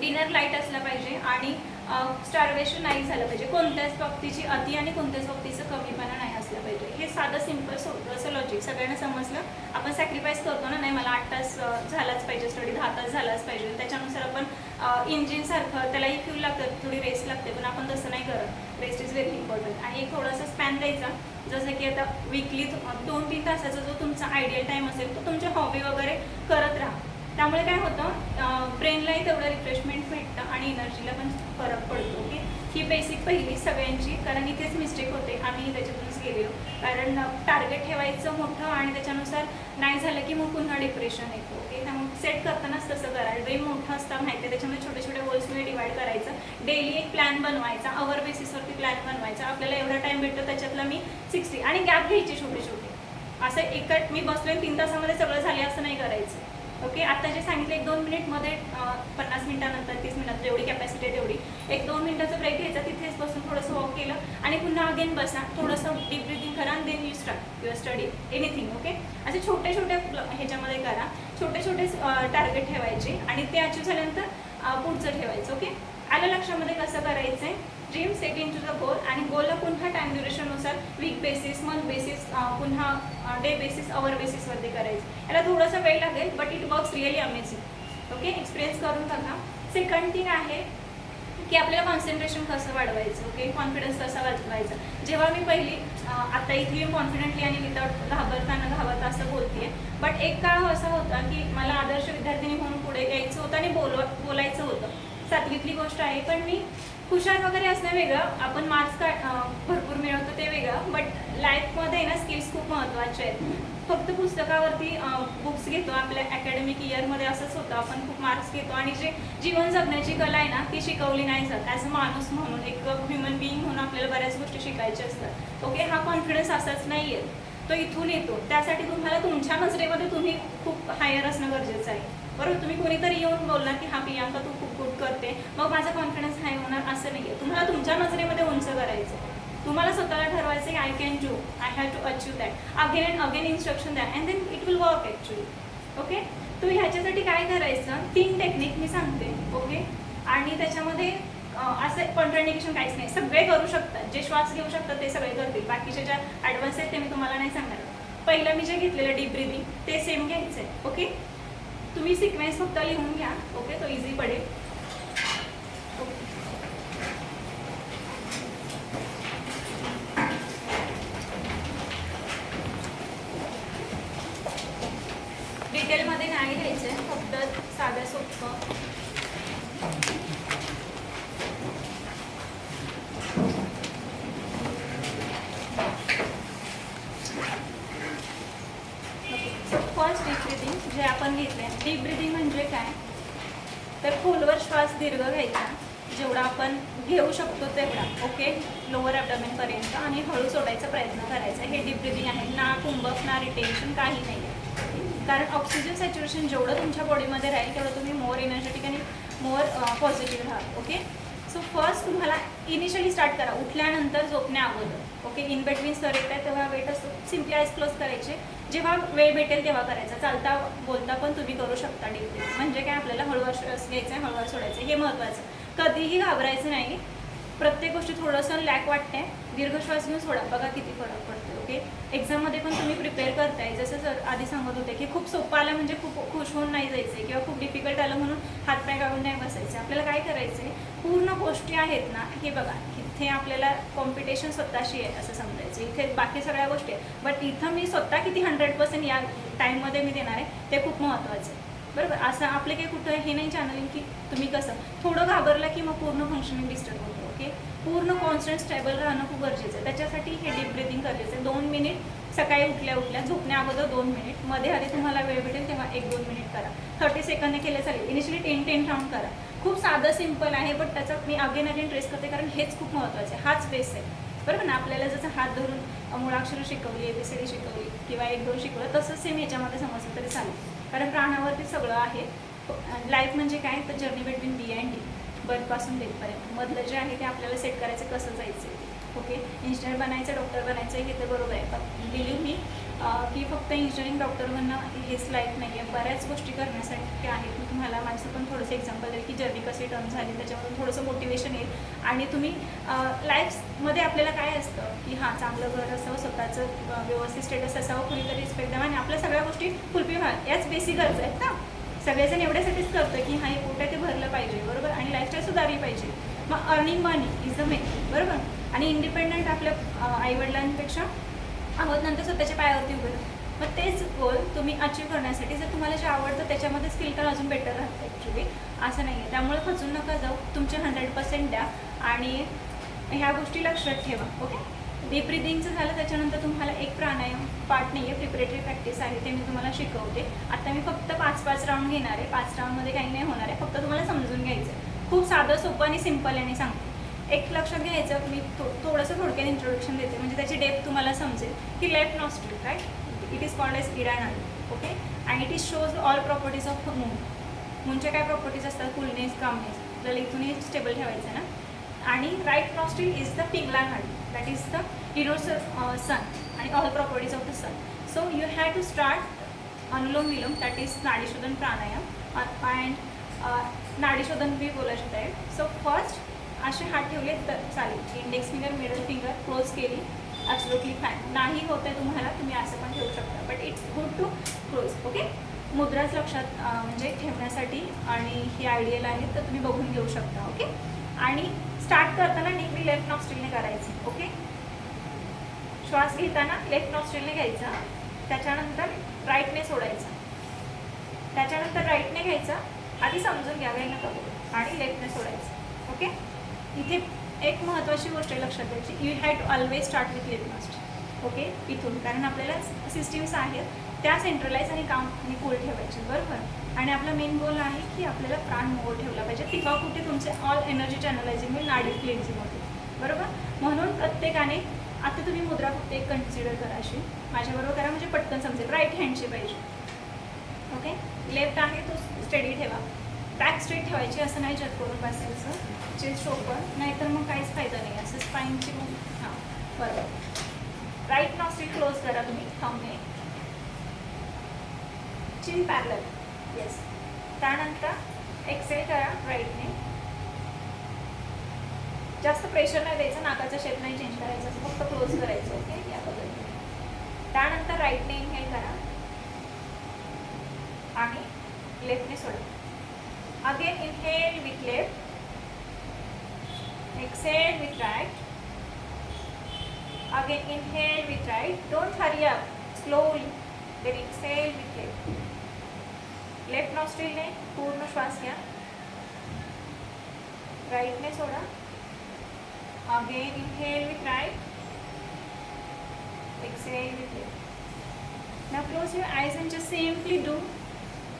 डिनर लाईट असलं पाहिजे आणि स्टार्वेशन नाही झालं पाहिजे, कोणत्याच बाबतीची अति आणि कोणत्याच बाबतीचं कमीपणा नाही असलं पाहिजे. हे साधं सिम्पल सोपं लॉजिक सगळ्यांना समजलं. आपण सॅक्रिफाईस करतो ना, नाही मला 8 तास झालाच पाहिजे स्टडी, 10 तास झालाच पाहिजे, त्याच्यानुसार आपण इंजिनसारखं त्यालाही फ्यूल लागतं, थोडी रेस्ट लागते, पण आपण तसं नाही करत. Rest is very important. आणि एक थोडासा स्पॅन द्यायचा, जसं की आता वीकली 2-3 तासाचा जो तुमचा आयडियल टाईम असेल तो तुमच्या हॉबी वगैरे करत राहा. त्यामुळे काय होतं, ब्रेनलाही तेवढं रिफ्रेशमेंट भेटतं आणि एनर्जीला पण फरक पडतो. ओके, ही बेसिक पहिली सगळ्यांची, कारण इथेच मिस्टेक होते, आम्ही त्याच्यातूनच गेलेलो. कारण टार्गेट ठेवायचं मोठं आणि त्याच्यानुसार नाही झालं की मग पुन्हा डिप्रेशन येतं. ओके, त्यामुळे सेट करतानाच तसं करा. ड्रीम मोठं असतं माहिती आहे, त्याच्यामध्ये छोटे छोटे गोल्समध्ये डिवाईड करायचं. डेली एक प्लॅन बनवायचा, आवर बेसिसवरती प्लॅन बनवायचा. आपल्याला एवढा टाईम भेटतो, त्याच्यातला मी 60 आणि गॅप घ्यायची छोटे छोटे. असं एका मी बसलोय 3 तासामध्ये सगळं झाले असं नाही करायचं. ओके, आता जे सांगितलं 1-2 मिनिटमध्ये 50 मिनिटानंतर 30 मिनिटात जेवढी कॅपॅसिटी आहे तेवढी 1-2 मिनिटाचा ब्रेक घ्यायचा, तिथेच बसून थोडंसं वॉक केलं आणि पुन्हा अगेन बसा, थोडंसं डीप ब्रिथिंग करा आणि then you start your study anything. Okay, असे छोटे छोटे ह्याच्यामध्ये करा, छोटे छोटे टार्गेट ठेवायचे आणि ते अचीव झाल्यानंतर पुढचं ठेवायचं. ओके, आलं लक्षामध्ये कसं करायचं आहे. Dream set in to the goal आणि गोलला पुन्हा टाईम ड्युरेशननुसार वीक बेसिस, मंथ बेसिस, पुन्हा डे बेसिस, आवर बेसिसवरती करायचं. याला थोडासा वेळ लागेल, but it works really amazing. Okay, experience करून बघा. सेकंड थिंग आहे की आपल्याला कॉन्सन्ट्रेशन कसं वाढवायचं. ओके, कॉन्फिडन्स कसा वाढवायचा. जेव्हा मी पहिली आता इथे कॉन्फिडेंटली आणि विदाउट घाबरता असं बोलते, बट एक काळ असा होता की मला आदर्श विद्यार्थिनी म्हणून पुढे यायचं होतं आणि बोलायचं होतं. 7वीतली गोष्ट आहे, पण मी हुशार वगैरे असणं वेगळं, आपण मार्क्स भरपूर मिळवतो ते वेगळं, बट लाईफमध्ये ना स्किल्स खूप महत्त्वाचे आहेत. फक्त पुस्तकावरती बुक्स घेतो, आपल्या अकॅडमिक इयरमध्ये असंच होतं, आपण खूप मार्क्स घेतो आणि जे जीवन जगण्याची कला आहे ना ती शिकवली नाही जात. ॲज अ माणूस म्हणून, एक ह्युमन बिईंग म्हणून आपल्याला बऱ्याच गोष्टी शिकायच्या असतात. ओके, हा कॉन्फिडन्स असाच नाही आहे, तो इथून येतो. त्यासाठी तुम्हाला तुमच्या नजरेमध्ये तुम्ही खूप हायर असणं गरजेचं आहे. बरोबर, तुम्ही कोणीतरी येऊन बोलला की हा प्रियांका तू खूप गुड करते, मग माझा कॉन्फिडन्स हाय होणार असं नाही आहे. तुम्हाला तुमच्या नजरेमध्ये उंच करायचं. तुम्हाला स्वतःला ठरवायचं की I can do, I have to achieve that. Again and again instruction द्या and then it will work actually. Okay, तर ह्याच्यासाठी काय करायचं, 3 टेक्निक मी सांगते. ओके, आणि त्याच्यामध्ये असं कॉन्ट्राइंडिकेशन काहीच नाही, सगळे करू शकतात. जे श्वास घेऊ शकतात ते सगळे करतील. बाकीचे ज्या ॲडव्हान्स आहेत ते मी तुम्हाला नाही सांगणार. पहिलं मी जे घेतलेलं डीप ब्रिथिंग ते सेम घ्यायचं आहे. ओके, तुम्ही सिक्वेन्स फक्त लिहून घ्या. ओके, तो इझी पडेल. डिटेलमध्ये नाही घ्यायचं आहे, फक्त साधं सोपं. फर्स्ट डीप ब्रिथिंग जे आपण घेतले. डीप ब्रिथिंग म्हणजे काय, तर खोलवर श्वास दीर्घ घ्यायचा, जेवढा आपण घेऊ शकतो तेवढा. ओके, लोअर ॲबडोमेनपर्यंत, आणि हळू सोडायचा प्रयत्न करायचा. हे डीप ब्रिथिंग आहे. ना कुंभक ना रिटेन्शन काही नाही आहे, कारण ऑक्सिजन सॅच्युरेशन जेवढं तुमच्या बॉडीमध्ये राहील तेवढं तुम्ही मोर एनर्जेटिक आणि मोर पॉझिटिव्ह राहाल. ओके, सो फर्स्ट तुम्हाला इनिशियली स्टार्ट करा उठल्यानंतर, झोपण्या अगोदर. ओके, इन बिटवीन सर येत तेव्हा वेट असतो, सिम्पली आयज क्लोज करायचे. जेव्हा वेळ भेटेल तेव्हा करायचा. चालता बोलता पण तुम्ही करू शकता डीप ब्रिथिंग. म्हणजे काय, आपल्याला हळूवार श्वास घ्यायचा आहे, हळूवार सोडायचं, हे महत्त्वाचं. कधीही घाबरायचं नाही. प्रत्येक गोष्टी थोडंसं लॅक वाटते, दीर्घ श्वास घेऊन सोडा, बघा किती फरक पडतो. ओके, एक्झाममध्ये पण तुम्ही प्रिपेअर करताय, जसं सर आधी सांगत होते की खूप सोपं आलं म्हणजे खूप खुश होऊन नाही जायचं किंवा खूप डिफिकल्ट आलं म्हणून हातपाय काढून नाही बसायचं. आपल्याला काय करायचं आहे, पूर्ण गोष्टी आहेत ना, हे बघा इथे आपल्याला कॉम्पिटिशन स्वतःशी आहे असं समजायचं. इथे बाकी सगळ्या गोष्टी आहेत, बट इथं मी स्वतः किती 100% या टाईममध्ये मी देणार आहे ते खूप महत्त्वाचं आहे. बरोबर, असं आपले काही कुठं हे नाही चॅनलिंग की तुम्ही कसं थोडं घाबरलं की मग पूर्ण फंक्शनिंग डिस्टर्ब होतं. ओके, पूर्ण कॉन्स्टंट स्टेबल राहणं खूप गरजेचं आहे. त्याच्यासाठी हे डीप ब्रिथिंग गरजेचं आहे. 2 मिनिट सकाळी उठल्या झोपण्या अगोदर 2 मिनिट, मध्ये आधी तुम्हाला वेळ भेटेल तेव्हा 1-2 मिनिट करा. 30 सेकंदने केले चालेल. इनिशियली 10 राऊंड करा. खूप साधं सिम्पल आहे, बट त्याचा मी अगेन ट्रेस करते कारण हेच खूप महत्त्वाचं आहे. हाच बेस आहे. बरोबर ना, आपल्याला जसं हात धरून मुळाक्षरं शिकवली, ABCD शिकवली किंवा 1-2 शिकवलं, तसंच सेम याच्यामध्ये समजलं तरी चालेल, कारण प्राणावरती सगळं आहे. लाईफ म्हणजे काय, तर journey between B and D, बर्थपासून डेथपर्यंत मधलं जे आहे ते आपल्याला सेट करायचं, कसं जायचं. ओके, इंजिनियर बनायचं, डॉक्टर बनायचं हे तर बरोबर आहे, पण बिलीव्ह मी की फक्त इंजिनिअरिंग डॉक्टर बनणं हेच लाईफ नाही आहे. बऱ्याच गोष्टी करण्यासाठी आहेत. मी तुम्हाला माझं पण थोडंसं एक्झाम्पल देईल की जर्नी कशी टर्न झाली, त्याच्यामधून थोडंसं मोटिवेशन येईल. आणि तुम्ही लाईफमध्ये आपल्याला काय असतं की हां चांगलं घर असावं, स्वतःचं व्यवस्थित स्टेटस असावं, कुणीतरी रिस्पेक्ट द्यावा आणि आपल्या सगळ्या गोष्टी फुलफिल व्हाव्या, याच बेसिक गरज आहेत ना. सगळेजण एवढ्यासाठीच करतं की हां हे पोट आहे ते भरलं पाहिजे, बरोबर, आणि लाईफस्टाईल सुधारली पाहिजे. मग earning money is the main, बरोबर, आणि इंडिपेंडंट आपल्या आईवडिलांपेक्षा आहोत, नंतर स्वतःच्या पायावरती उभे राहतो. मग तेच गोल तुम्ही अचीव्ह करण्यासाठी जर तुम्हाला जे आवडतं त्याच्यामध्ये स्किल तर अजून बेटर राहतं ॲक्च्युली, असं नाही आहे. त्यामुळे खचून नका जाऊ, तुमचे 100% द्या आणि ह्या गोष्टी लक्षात ठेवा. ओके, डीप ब्रिदिंगचं झालं, त्याच्यानंतर तुम्हाला एक प्राणायाम पार्ट नाही आहे, प्रिपरेटरी प्रॅक्टिस आहे, ते मी तुम्हाला शिकवते. आता मी फक्त 5-5 राऊंड घेणार आहे. 5 राऊंडमध्ये काही नाही होणार आहे, फक्त तुम्हाला समजून घ्यायचं आहे. खूप साधं सोपं आणि सिम्पल आणि सांगते. एक लक्षात घ्यायचं, मी थोडंसं थोडक्यात इंट्रोडक्शन देते म्हणजे त्याची डेप्थ तुम्हाला समजेल की left nostril, right, it is called as Ida nadi. Okay, आणि it is shows all properties of moon. मूनच्या काय प्रॉपर्टीज असतात, कूलनेस, कामनेस, आपल्याला इथूनही स्टेबल ठेवायचं आहे ना. आणि right nostril is the Pingala nadi, that is the universal sun आणि all properties of the sun. So you have to start Anulom Vilom, that is Nadishodhan pranayama and Nadishodhan भी बोलू शकता. सो फर्स्ट असे हात ठेवले तर चालेल, index finger, middle finger close केली, ॲब्सोल्युटली फाईन. नाही होत आहे तुम्हाला, तुम्ही असं पण ठेवू शकता, but it's good to close. Okay, मुद्राच लक्षात म्हणजे ठेवण्यासाठी आणि ही आयडियल आहे तर तुम्ही बघून घेऊ शकता. ओके, आणि स्टार्ट करताना नेहमी लेफ्ट नॉस्ट्रिलने करायचं. ओके, श्वास घेताना लेफ्ट नॉस्ट्रिलने घ्यायचा, त्याच्यानंतर राईटने सोडायचा, त्याच्यानंतर राईटने घ्यायचा, आधी समजून घ्या, वेळ नका बघू, आणि लेफ्टने सोडायचं. ओके, इथे एक महत्त्वाची गोष्ट लक्षात द्यायची, you have to always start with left nostril. Okay, इथून, कारण आपल्याला सिस्टीम्स आहेत त्या सेंट्रलाइज आणि काम आणि कूल ठेवायचे, बरोबर. आणि आपला मेन गोल आहे की आपल्याला प्राण मोड ठेवला पाहिजे, तेव्हा कुठे तुमचे ऑल एनर्जी चॅनलायझिंग होईल, नाडी क्लिन्झिंग होते, बरोबर. म्हणून प्रत्येकाने आता तुम्ही मुद्रा फक्त एक कन्सिडर करा, अशी माझ्याबरोबर करा म्हणजे पटकन समजेल. राईट हँडची पाहिजे. ओके, लेफ्ट आहे तो स्टेडी ठेवा, बॅक स्ट्रेट ठेवायची, असं नाही जग करून बसायचं, चेस्ट ओपन, नाहीतर मग काहीच फायदा नाही. असं स्पाईनची मग हां बरोबर. राईट नॉस्ट्रिल क्लोज करा तुम्ही थंबने, चिन पॅरलल, येस. त्यानंतर एक्सेल करा राईटने, जास्त प्रेशर नाही द्यायचं, नाकाचा शेप नाही चेंज करायचं, फक्त क्लोज करायचं. ओके, या पद्धतीने. त्यानंतर राईटने इनहेल करा आणि लेफ्टने सोडा. Again inhale with left, exhale with right. Again inhale with right. Don't hurry up. Slowly. Then exhale with left. Left nostril ने पूर्ण श्वास घ्या. Right ने सोडा. Again inhale with right. Exhale with left. Now close your eyes and just simply do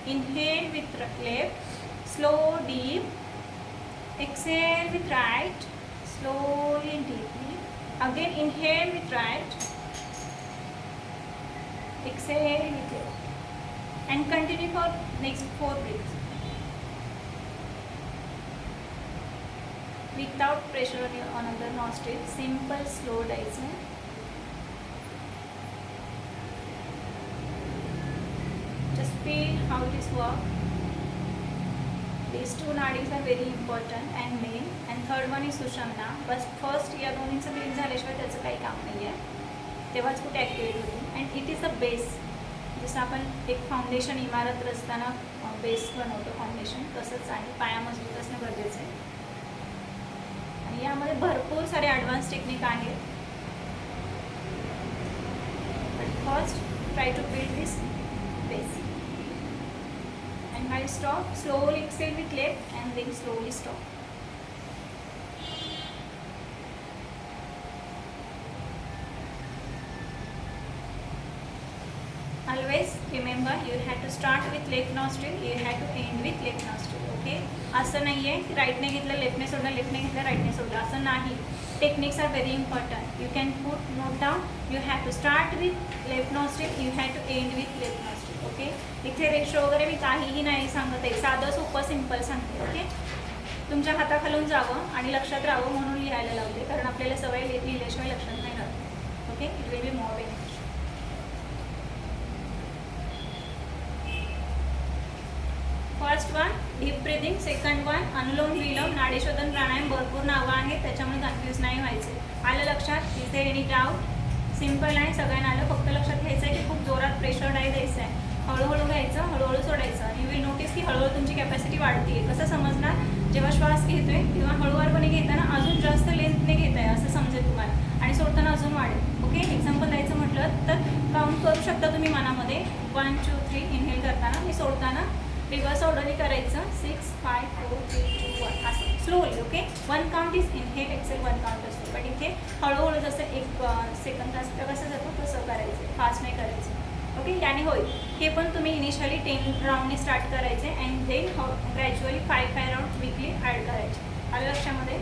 inhale with left. Slow, deep. Exhale with right. Slowly and deeply. Again inhale with right. Exhale with left. And continue for next 4 breaths. Without pressure on the nostril. Simple, slow diaphragm. Just feel how it is work. These 2 nadis are very important and main, and third one is Sushumna. Bus first या दोन्हीचं clean झाल्याशिवाय त्याचं काही काम नाही आहे, तेव्हाच कुठे activate होते. And it is a base, जसं आपण एक फाउंडेशन इमारत रचताना बेस बनवतो फाउंडेशन, तसंच आहे. पाया मजबूत असणं गरजेचं आहे आणि यामध्ये भरपूर सारे ॲडव्हान्स टेक्निक आहेत. But first try to build this base. And while stop, slowly exhale with left and then slowly stop. Always remember, you have to start with left nostril, you have to end with left nostril. Okay? असं नाही आहे की राईटने घेतलं लेफ्टने सोडलं, लेफ्टने घेतलं राईटने सोडलं, असं नाही. Techniques are very important. You can put note down. You have to start with left nostril, you have to end with left nostril. Okay, इथे रेशो वगैरे मी काहीही नाही सांगत आहे, साधं सोपं सिम्पल सांगते. ओके, तुमच्या हाताखालून जावं आणि लक्षात राहावं म्हणून लिहायला लावते, कारण आपल्याला सवय लिहिल्याशिवाय लक्षात नाही राहत. Okay, it will be more beneficial. Deep breathing. Second one Anulom Vilom, Nadishodhan pranayama. भरपूर नावं आहेत, त्याच्यामुळे कन्फ्यूज नाही व्हायचे. आलं लक्षात? Is there any doubt? Simple आहे, सगळ्यांना आलं. फक्त लक्षात घ्यायचं आहे की खूप जोरात प्रेशर नाही द्यायचं आहे. हळूहळू घ्यायचं, हळूहळू सोडायचं. यू विल नोटीस की हळूहळू तुमची कॅपॅसिटी वाढते. कसं समजणार? जेव्हा श्वास घेतोय तेव्हा हळूवारपणे घेताना अजून जास्त लेंथने घेत आहे असं समजेल तुम्हाला, आणि सोडताना अजून वाढेल. ओके, एक्झाम्पल द्यायचं म्हटलं तर काउंट करू शकता तुम्ही मनामध्ये. 1 2 3 इनहेल करताना, मी सोडताना रिव्हर्स ऑर्डरने करायचं. 6 5 4 3 2 1 असं slowly. Okay, 1 count is inhale, exhale 1 count असतो. पण इथे हळूहळू जसं 1 सेकंद कसं जातो तसं करायचं, फास्ट नाही करायचं. ओके, याने होईल. हे पण तुम्ही इनिशियली 10 राऊंडने स्टार्ट करायचे and then gradually 5 round weekly add करायचे. आलं लक्षामध्ये?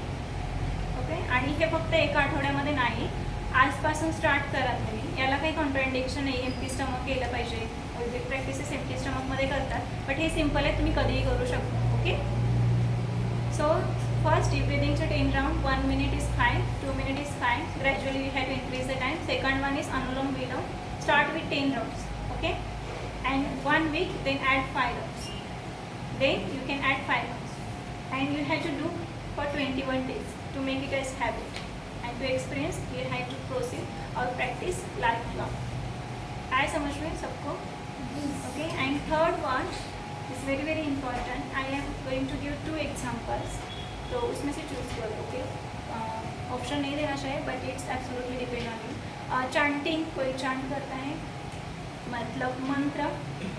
ओके, आणि हे फक्त एका आठवड्यामध्ये नाही, आजपासून स्टार्ट करा तुम्ही. याला काही कॉन्ट्राइंडिकेशन नाही. एम्प्टी स्टमक केलं पाहिजे. विथ प्रॅक्टिसेस एम्प्टी स्टमकमध्ये करतात, बट हे सिम्पल आहे, तुम्ही कधीही करू शकता. ओके, सो फर्स्ट डीप ब्रिदिंगचे 10 round. 1 minute is fine, 2 minute is fine. Gradually we have to increase the time. Second one is Anulom Vilom. Start with 10 rounds. Okay, and 1 week then add 5 rounds. Then you can add 5 rounds, and you have to do for 21 days to make it as habit. And to experience, you have to proceed or practice lifelong. I समझ में सबको? Okay, and third one is very very important. I am going to give 2 examples. तो उसमें से choose करो. Okay, option नहीं देना चाहिए, but it's absolutely depend on you. Chanting, कोई chant करता है, मतलब मंत्र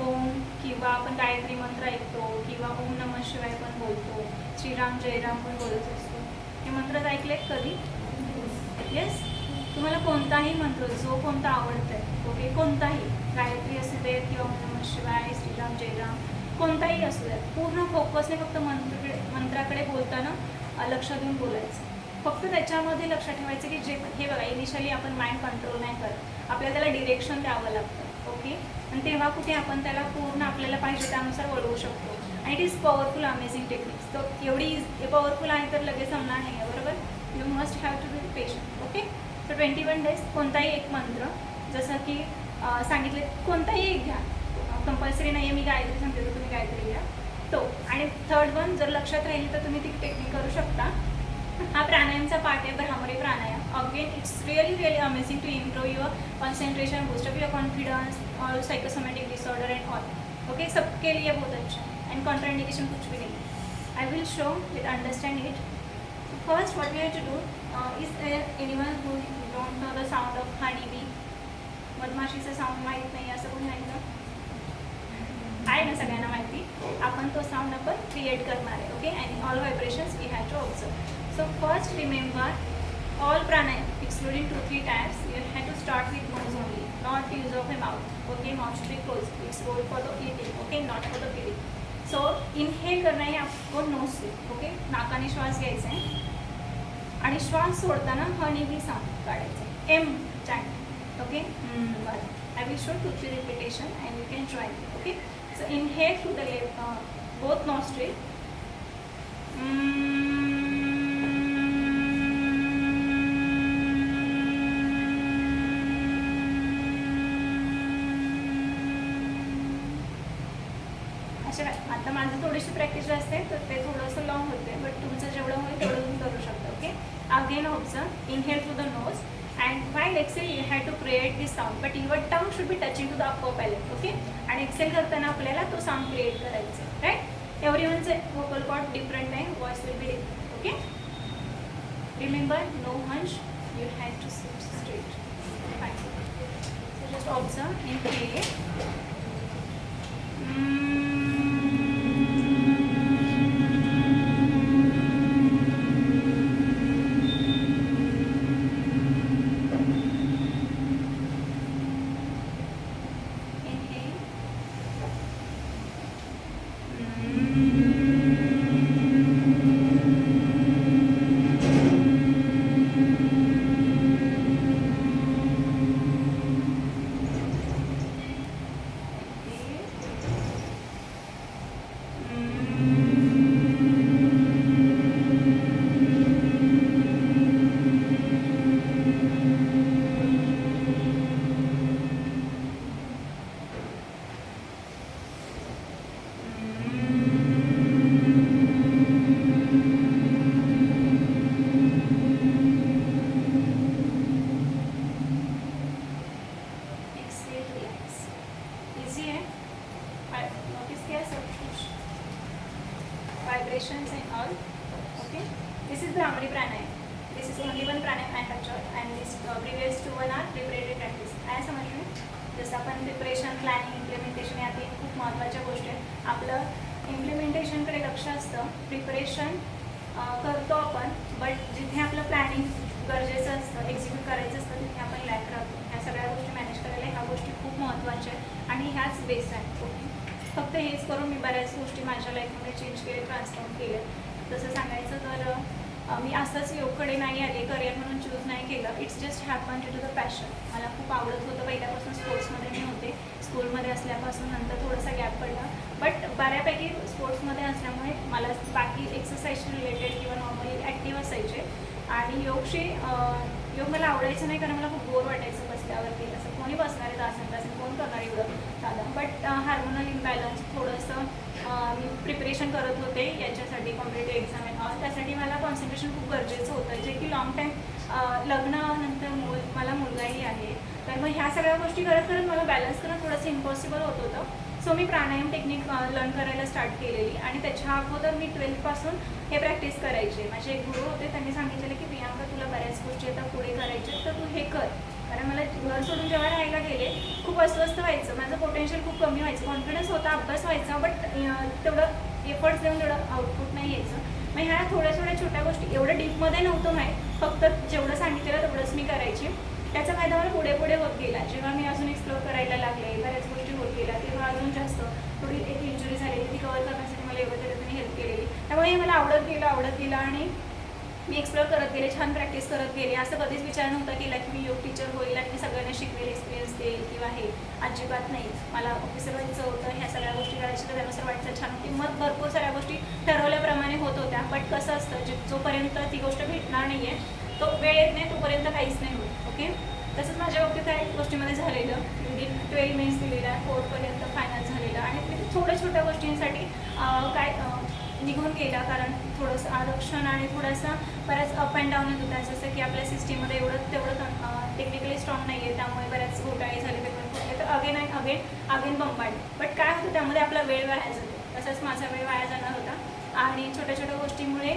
ओम, किंवा आपण गायत्री मंत्र ऐकतो, किंवा ओम नमः शिवाय पण बोलतो, श्रीराम जयराम पण बोलत असतो. हे मंत्र ऐकलेत कधी? येस. तुम्हाला कोणताही मंत्र, जो कोणता आवडतं आहे, ओके, कोणताही, गायत्री असू देत किंवा ओम नमः शिवाय, श्रीराम जयराम, कोणताही असू द्यात, पूर्ण फोकसने फक्त मंत्राकडे बोलताना लक्ष देऊन बोलायचं. फक्त त्याच्यामध्ये लक्षात ठेवायचं की जे हे बघा, इनिशियली आपण माइंड कंट्रोल नाही करत, आपल्याला त्याला डिरेक्शन द्यावं लागतं. ओके, आणि तेव्हा कुठे आपण त्याला पूर्ण आपल्याला पाहिजे त्यानुसार वळवू शकतो. आणि it is powerful, amazing techniques. तर एवढी पॉवरफुल आहे तर लगेच जमणार नाही आहे, बरोबर. You must have to be patient. Okay, so 21 days कोणताही एक मंत्र, जसं की सांगितले कोणताही एक घ्या, कंपल्सरी नाही आहे. मी गायत्री सांगते तर तुम्ही गायत्री घ्या तो. आणि थर्ड वन जर लक्षात राहील तर तुम्ही ती टेक्निक करू शकता. हा प्राणायामचा पार्ट आहे, Bhramari pranayama. Again it's really really amazing to improve your concentration, boost up your confidence, all psychosomatic disorder and all. Okay, सबके लिए बहुत अच्छा है, एंड कॉन्ट्राइंडिकेशन कुछ भी नहीं. I will show with understand it. First what we have to do is anyone who don't know the sound of honey bee, मधमाशीचं sound माहीत नाही असं कोणी नाही ना? आहे ना सगळ्यांना माहिती. आपण तो साऊंड आपण क्रिएट करणार आहे. Okay, and all vibrations we have to observe. So first remember all pranayama excluding 2-3 times you have to start with nose only, not use of a mouth. Okay, mouth to be close, it's goal for the eating. Okay, not for the feeling. So inhale करना है आपको knows से. Okay, नाकाने श्वास घ्यायचा आहे आणि श्वास सोडताना हनी बी साऊंड काढायचं आहे. M chant. Okay, I will show 2-3 repetition and you can join it. Okay, so inhale through the left, both nostril. अच्छा, आता माझं थोडीशी प्रॅक्टिस जास्त आहे तर ते थोडंसं लॉंग होते, बट तुमचं जेवढं होईल तेवढं तुम्ही करू शकता. Okay, again observe, inhale through the nose. And while exhale, you have to create this sound, but your tongue should be touching to the upper palate. Okay, and exhale करताना आपल्याला तो sound create करायचा आहे. Right? Everyone's vocal cord different आहे, voice will be different. Okay? Remember, no hunch. You have to sit straight. Fine. So just observe. Inhale. preparations and all. Okay, this is Brahmari pranayam. This is only one pranayam manufactured, and this previous two one are preparatory practice. काय समजलं? जसं आपण preparation, planning, implementation या तीन खूप महत्त्वाच्या गोष्टी आहेत. आपलं इम्प्लिमेंटेशनकडे लक्ष असतं, प्रिपरेशन करतो आपण, बट जिथे आपलं प्लॅनिंग गरजेचं असतं, एक्झिक्यूट करायचं असतं, तिथे आपण लॅक राहतो. ह्या सगळ्या गोष्टी मॅनेज करायला ह्या गोष्टी खूप महत्त्वाच्या आहेत आणि ह्याच बेस आहेत. ओके, फक्त हेच करून मी बऱ्याच गोष्टी माझ्या लाईफमध्ये चेंज केले, ट्रान्सफॉर्म केले. तसं सांगायचं तर मी असंच योगकडे नाही आले, करिअर म्हणून चूज नाही केलं. It's just happen due to the passion. मला खूप आवडत होतं पहिल्यापासून, स्पोर्ट्समध्ये मी होते. स्कूलमध्ये असल्यापासून नंतर थोडासा गॅप पडला, बट बऱ्यापैकी स्पोर्ट्समध्ये असल्यामुळे मला बाकी एक्सरसाइजशी रिलेटेड किंवा नॉर्मली ॲक्टिव्ह असायचे. आणि योग मला आवडायचं नाही, कारण मला खूप बोर वाटायचं बसल्यावरती. असं कोणी बसणार आहे तासन कोण करणार एवढं साधं. बट हार्मोनल इम्बॅलन्स थोडंसं मी प्रिपरेशन करत होते याच्यासाठी, कॉम्पिटेटिव्ह एक्झाम अँड ऑल. त्यासाठी मला कॉन्सन्ट्रेशन खूप गरजेचं होतं, जे की लॉंग टाईम लग्नानंतर मला मुलगाही आहे. तर मग ह्या सगळ्या गोष्टी करत करत मला बॅलन्स करणं थोडंसं इम्पॉसिबल होत होतं. सो मी प्राणायाम टेक्निक लर्न करायला स्टार्ट केलेली, आणि त्याच्या अगोदर मी 12th हे प्रॅक्टिस करायचे. माझे एक गुरु होते, त्यांनी सांगितलेलं की प्रियांका, तुला बऱ्याच गोष्टी आता पुढे करायच्या, तर तू हे कर. कारण मला घर सोडून जेव्हा राहायला गेले खूप अस्वस्थ व्हायचं, माझं पोटेन्शियल खूप कमी व्हायचं, कॉन्फिडन्स होता, अभ्यास व्हायचा, बट तेवढं एफर्ट्स देऊन तेवढं आउटपुट नाही यायचं. मग ह्या थोड्या छोट्या गोष्टी, एवढं डीपमध्ये नव्हतं माहीत, फक्त जेवढं सांगितलेलं तेवढंच मी करायची. त्याचा फायदा मला पुढे होत गेला. जेव्हा मी अजून एक्सप्लोअर करायला लागले, बऱ्याच गोष्टी होत गेल्या, तेव्हा अजून जास्त थोडी एक इंजुरी झाली, ती कव्हर करण्यासाठी मला एवढं तरी त्यांनी हेल्प केलेली. त्यामुळे हे मला आवडत गेलं आणि मी एक्सप्लोअर करत गेले, छान प्रॅक्टिस करत गेले. असं कधीच विचार नव्हता केला की मी योग टीचर होईल आणि मी सगळ्यांना शिकवेल, एक्सपिरियन्स देईल किंवा हे. अजिबात नाही. मला ऑफिसर व्हायचं होतं, ह्या सगळ्या गोष्टी करायच्या, तर त्यानुसार वाटतं छान होती. मग भरपूर साऱ्या गोष्टी ठरवल्याप्रमाणे होत होत्या, बट कसं असतं, जोपर्यंत ती गोष्ट भेटणार नाही आहे, तो वेळ येत नाही, तोपर्यंत काहीच नाही होत. ओके, तसंच माझ्या बाबतीत त्या गोष्टीमध्ये झालेलं. विदिन 12 मेन्स दिलेला, 4th फायनल झालेलं, आणि छोट्या गोष्टींसाठी निघून गेला, कारण थोडंसं आरक्षण आणि थोडासा बऱ्याच अप अँड डाऊन येत होता. जसं की आपल्या सिस्टीममध्ये तेवढं टेक्निकली स्ट्रॉंग नाही आहे, त्यामुळे बऱ्याच घोटाळे झाले, पेपर फुटले, तर अगेन बंबाडले. बट काय होतं, त्यामध्ये आपला वेळ वाया जातो. तसंच माझा वेळ वाया जाणार होता, आणि छोट्या गोष्टीमुळे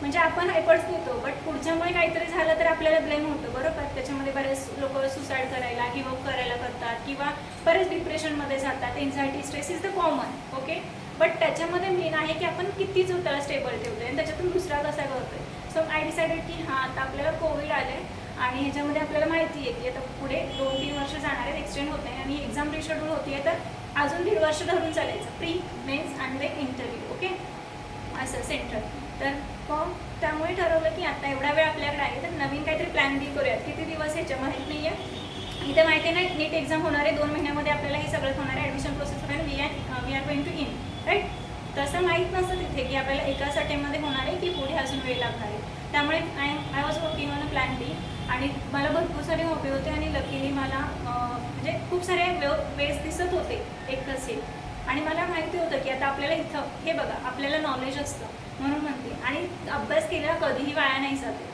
म्हणजे आपण एफर्ट्स देतो, बट पुढच्यामुळे काहीतरी झालं तर आपल्याला ब्लेम होतं, बरोबर. त्याच्यामध्ये बरेच लोक सुसाईड करायला, गिव्हअप करायला करतात, किंवा बरेच डिप्रेशनमध्ये जातात. Anxiety, stress is the common. Okay, but त्याच्यामध्ये मेन आहे की आपण किती स्वतःला स्टेबल ठेवतो आणि त्याच्यातून दुसरा कसा करतोय. सो आय डिसाइडेड की हां, आता आपल्याला कोविड आलं आहे, आणि ह्याच्यामध्ये आपल्याला माहिती आहे की आता पुढे 2-3 वर्ष जाणार आहेत, एक्सटेंड होत नाही, आणि एक्झाम रिशेड्यूल होती आहे, तर अजून 1.5 वर्ष धरून चालायचं, प्री, मेन्स आणि इंटरव्ह्यू. ओके, असं सेंट्रल. तर मग त्यामुळे ठरवलं की आता एवढा वेळ आपल्याकडे आहे, तर नवीन काहीतरी प्लॅन बी करूयात. किती दिवस ह्याच्या माहीत नाही आहे, इथे माहिती आहे ना. नीट एक्झाम होणार आहे 2 महिन्यामध्ये, आपल्याला हे सगळं होणार आहे, ॲडमिशन प्रोसेस होणार, we are going to in, right. तसं माहीत नसतं तिथे की आपल्याला एकाच अटेम्पमध्ये होणार आहे की पुढे अजून वेळ लागणार आहे. त्यामुळे I was working on a plan B, आणि मला भरपूर सारे हॉबी होते, आणि लकीली मला म्हणजे खूप सारे वेज दिसत होते एकच हे. आणि मला माहिती होतं की आता आपल्याला इथं हे बघा, आपल्याला नॉलेज असतं म्हणून म्हणते, आणि अभ्यास केलेला कधीही वाया नाही जातो.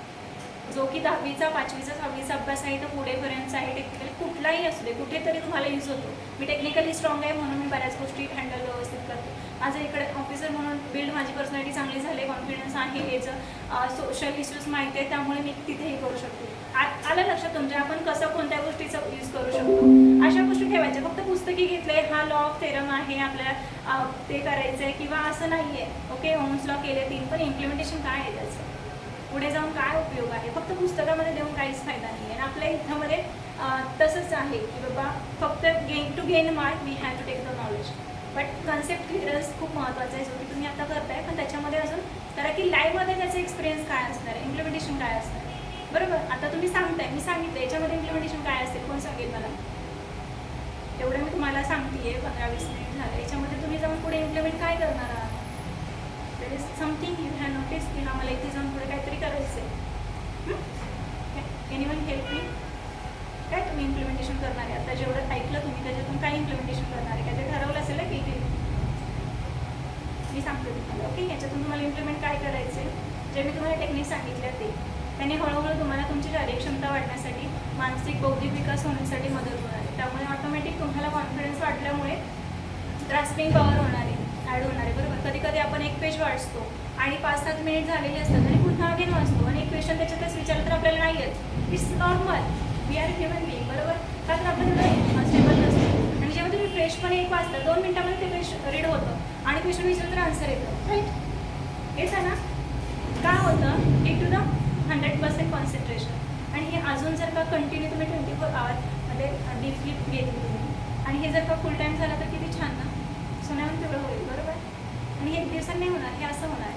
जो की 10वीचा, 5वीचा, 6वीचा अभ्यास आहे, तर पुढेपर्यंतचा आहे, टेक्निकली कुठलाही असू दे, कुठेतरी तुम्हाला यूज होतो. मी टेक्निकली स्ट्रॉंग आहे म्हणून मी बऱ्याच गोष्टी हँडल व्यवस्थित करते. माझं इकडे ऑफिसर म्हणून बिल्ड, माझी पर्सनॅलिटी चांगली झाली, कॉन्फिडन्स आहे, याचं सोशल इश्यूज माहिती आहे, त्यामुळे मी तिथेही करू शकते. आलं लक्षात तुमच्या, आपण कसं कोणत्या गोष्टीचा यूज करू शकतो, अशा गोष्टी ठेवायच्या. फक्त पुस्तकी घेतले, हा लॉ ऑफ थेरम आहे आपल्याला ते करायचं आहे, किंवा असं नाही आहे. ओके, ओम्स लॉ केले 3, पण इम्प्लिमेंटेशन काय आहे त्याचं, पुढे जाऊन काय उपयोग आहे. फक्त पुस्तकामध्ये देऊन काहीच फायदा नाही आहे. आणि आपल्या इथंमध्ये तसंच आहे की बाबा, फक्त to gain mark we have to take the knowledge, but concept clearance खूप महत्त्वाचा आहे, जो की तुम्ही आता करताय. पण त्याच्यामध्ये अजून करा की लाईव्हमध्ये त्याचा एक्सपिरियन्स काय असणार आहे, इम्प्लिमेंटेशन काय असणार आहे, बरोबर. आता तुम्ही सांगताय, मी सांगितलं, याच्यामध्ये इम्प्लिमेंटेशन काय असेल, कोण सांगेल मला. एवढं मी तुम्हाला सांगते आहे, 15-20 मिनिट झालं. याच्यामध्ये तुम्ही जाऊन पुढे इम्प्लिमेंट काय करणार आहात. There is something you have notice की हा, मला इथे जाऊन पुढे काहीतरी करायचं आहे. Anyone help me. काय तुम्ही इम्प्लिमेंटेशन करणार आहे, आता जेवढं ऐकलं तुम्ही त्याच्यातून काय इम्प्लिमेंटेशन करणार आहे, काहीतरी ठरवलं असेल ना की मी सांगते तुम्हाला. ओके, याच्यातून तुम्हाला इम्प्लिमेंट काय करायचं आहे, जे मी तुम्हाला टेक्निक सांगितलं ते, त्याने हळूहळू तुम्हाला तुमची शारीरिक क्षमता वाढण्यासाठी, मानसिक बौद्धिक विकास होण्यासाठी मदत होणार आहे. त्यामुळे ऑटोमॅटिक तुम्हाला कॉन्फिडन्स वाढल्यामुळे ग्रास्पिंग पॉवर होणार आहे, ॲड होणार आहे, बरोबर. कधी कधी आपण एक पेज वाचतो, आणि 5-7 मिनिट झालेले असतात आणि पुन्हा अगेन वाचतो आणि एक क्वेश्चन त्याच्यातच विचारलं तर आपल्याला नाही येत. It's normal, we are human being, बरोबर? का तर आपण स्टेबल नसतो. आणि जेव्हा तुम्ही फ्रेशपणे एक वाचता 2 मिनिटामध्ये ते क्वेश्चन रीड होतं आणि क्वेश्चन विचारलं तर आन्सर येतं, राईट? येतं ना? का होतं? Due to the 100% concentration. आणि हे अजून जर का कंटिन्यू तुम्ही 24 आवर्समध्ये डीपली घेतली तुम्ही आणि हे जर का फुल टाईम झालं तर किती छान ना, सोन्याहून तेवढं होईल, बरोबर? आणि हे 1 दिवसांनी नाही होणार, हे असं होणार.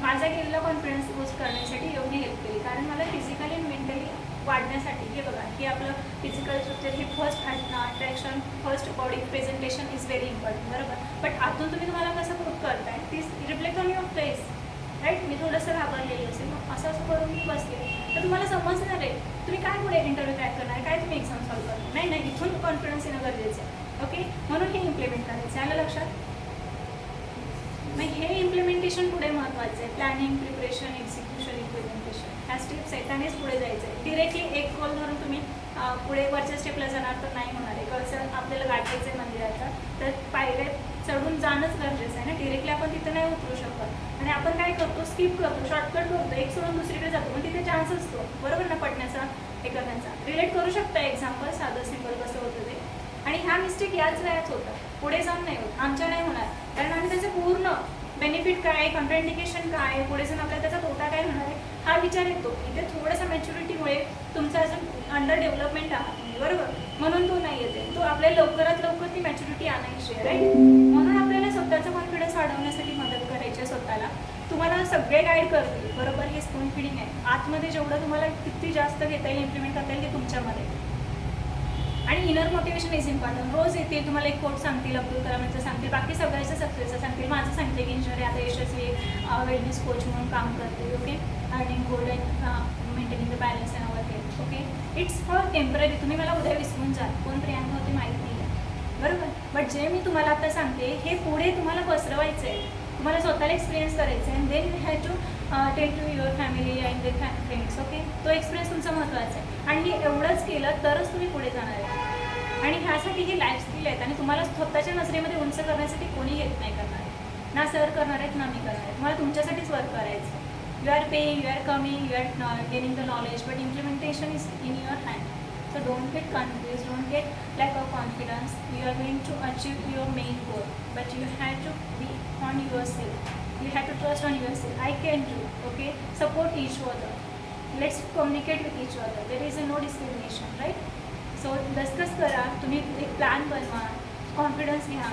माझा गेलेला कॉन्फिडन्स बूस्ट करण्यासाठी योगने हेल्प केली, कारण मला फिजिकली आणि मेंटली वाढण्यासाठी. हे बघा, की आपलं फिजिकल स्ट्रक्चर हे first attraction, first body presentation is very important, बरोबर? बट आतून तुम्ही तुम्हाला कसं प्रूव्ह करताय तीच reflect on your face, right? मी थोडंसं घाबरलेली असेल, मग असं करून मी बसले तर तुम्हाला समजणार आहे तुम्ही काय पुढे इंटरव्ह्यू क्रॅक करणार, काय तुम्ही एक्झाम सॉल्व्ह करणार. नाही, इथून कॉन्फिडन्स येणं गरजेचं आहे, ओके? म्हणून हे इम्प्लिमेंट करायचं आहे, आलं लक्षात? मग हे इम्प्लिमेंटेशन पुढे महत्त्वाचं आहे. प्लॅनिंग, प्रिपरेशन, एक्झिक्युशन, इम्प्लिमेंटेशन ह्या स्टेप्स आहेत, त्यानेच पुढे जायचं आहे. डिरेक्टली एक कॉल धरून तुम्ही पुढे वरच्या स्टेपला जाणार तर नाही होणार आहे. कसं आपल्याला गाठायचं आहे मंदिराचा, तर पायऱ्या चढून जाणंच गरजेचं आहे ना. डिरेक्टली आपण तिथं नाही उतरू शकत. आणि आपण काय करतो, स्किप करतो, शॉर्टकट करतो, एक सोडून दुसरीकडे जातो, मग तिथे चान्स असतो, बरोबर ना, पडण्याचा, हे करण्याचा. रिलेट करू शकता एक्झाम्पल, साधं सिम्पल कसं होतं ते. आणि ह्या मिस्टेक याच वेळात होतं, पुढे जाऊन नाही होत, आमच्या नाही होणार. कारण आम्ही त्याचं पूर्ण बेनिफिट काय, कॉन्ट्राइंडिकेशन काय, पुढे जाऊन आपल्याला त्याचा तोटा काय होणार आहे हा विचार येतो. इथे थोडंसं मॅच्युरिटीमुळे तुमचं अजून अंडर डेव्हलपमेंट आहात तुम्ही, बरोबर? म्हणून तो नाही येते. तो आपल्याला लवकरात लवकर ती मॅच्युरिटी आणायची आहे, राईट? म्हणून आपल्याला स्वतःचा कॉन्फिडन्स वाढवण्यासाठी मदत करायची आहे स्वतःला. तुम्हाला सगळे गाईड करतील, बरोबर? हे स्पून फिडिंग आहे. आतमध्ये जेवढं तुम्हाला किती जास्त घेता येईल, इम्प्लिमेंट करता येईल ते तुमच्यामध्ये. आणि इनर मोटिवेशन इज इम्पॉर्टंट. रोज येतील तुम्हाला एक कोट सांगतील, अब्दुल कलामांचं सांगतील, बाकी सगळ्याचं सक्सेसचं सांगतील. माझं सांगते की इंजिनियर आता यशस्वी वेलनेस कोच म्हणून काम करते, okay? Earning gold and maintaining the balance and our health, okay? It's for temporary. तुम्ही मला उद्या विसरून जा, कोण प्रियांका होते माहीत नाही आहे, बरोबर? बट जे मी तुम्हाला आता सांगते हे पुढे तुम्हाला पसरवायचं आहे, तुम्हाला स्वतःला एक्सपिरियन्स करायचं आहे. And then you have to tell to your family and their friends, okay? तो एक्सपिरियन्स तुमचा महत्त्वाचा आहे. आणि हे एवढंच केलं तरच तुम्ही पुढे जाणार आहे. आणि ह्यासाठी ही लाईफ स्किल आहेत आणि तुम्हाला स्वतःच्या नजरेमध्ये उंच करण्यासाठी कोणी हेल्प नाही करणार आहे, ना सर करणार आहेत ना मी करणार आहे. तुम्हाला तुमच्यासाठीच वर्क करायचं. You are paying, you are coming, you are gaining the knowledge, but implementation is in your hand. So don't get confused, don't get lack of confidence. You are going to achieve your main goal, but you have to be on yourself. You have to trust on yourself. I can do, okay? Support each other. Let's communicate with each other. There is no discrimination, right? So discuss करा, तुम्ही एक plan बनवा, confidence घ्या,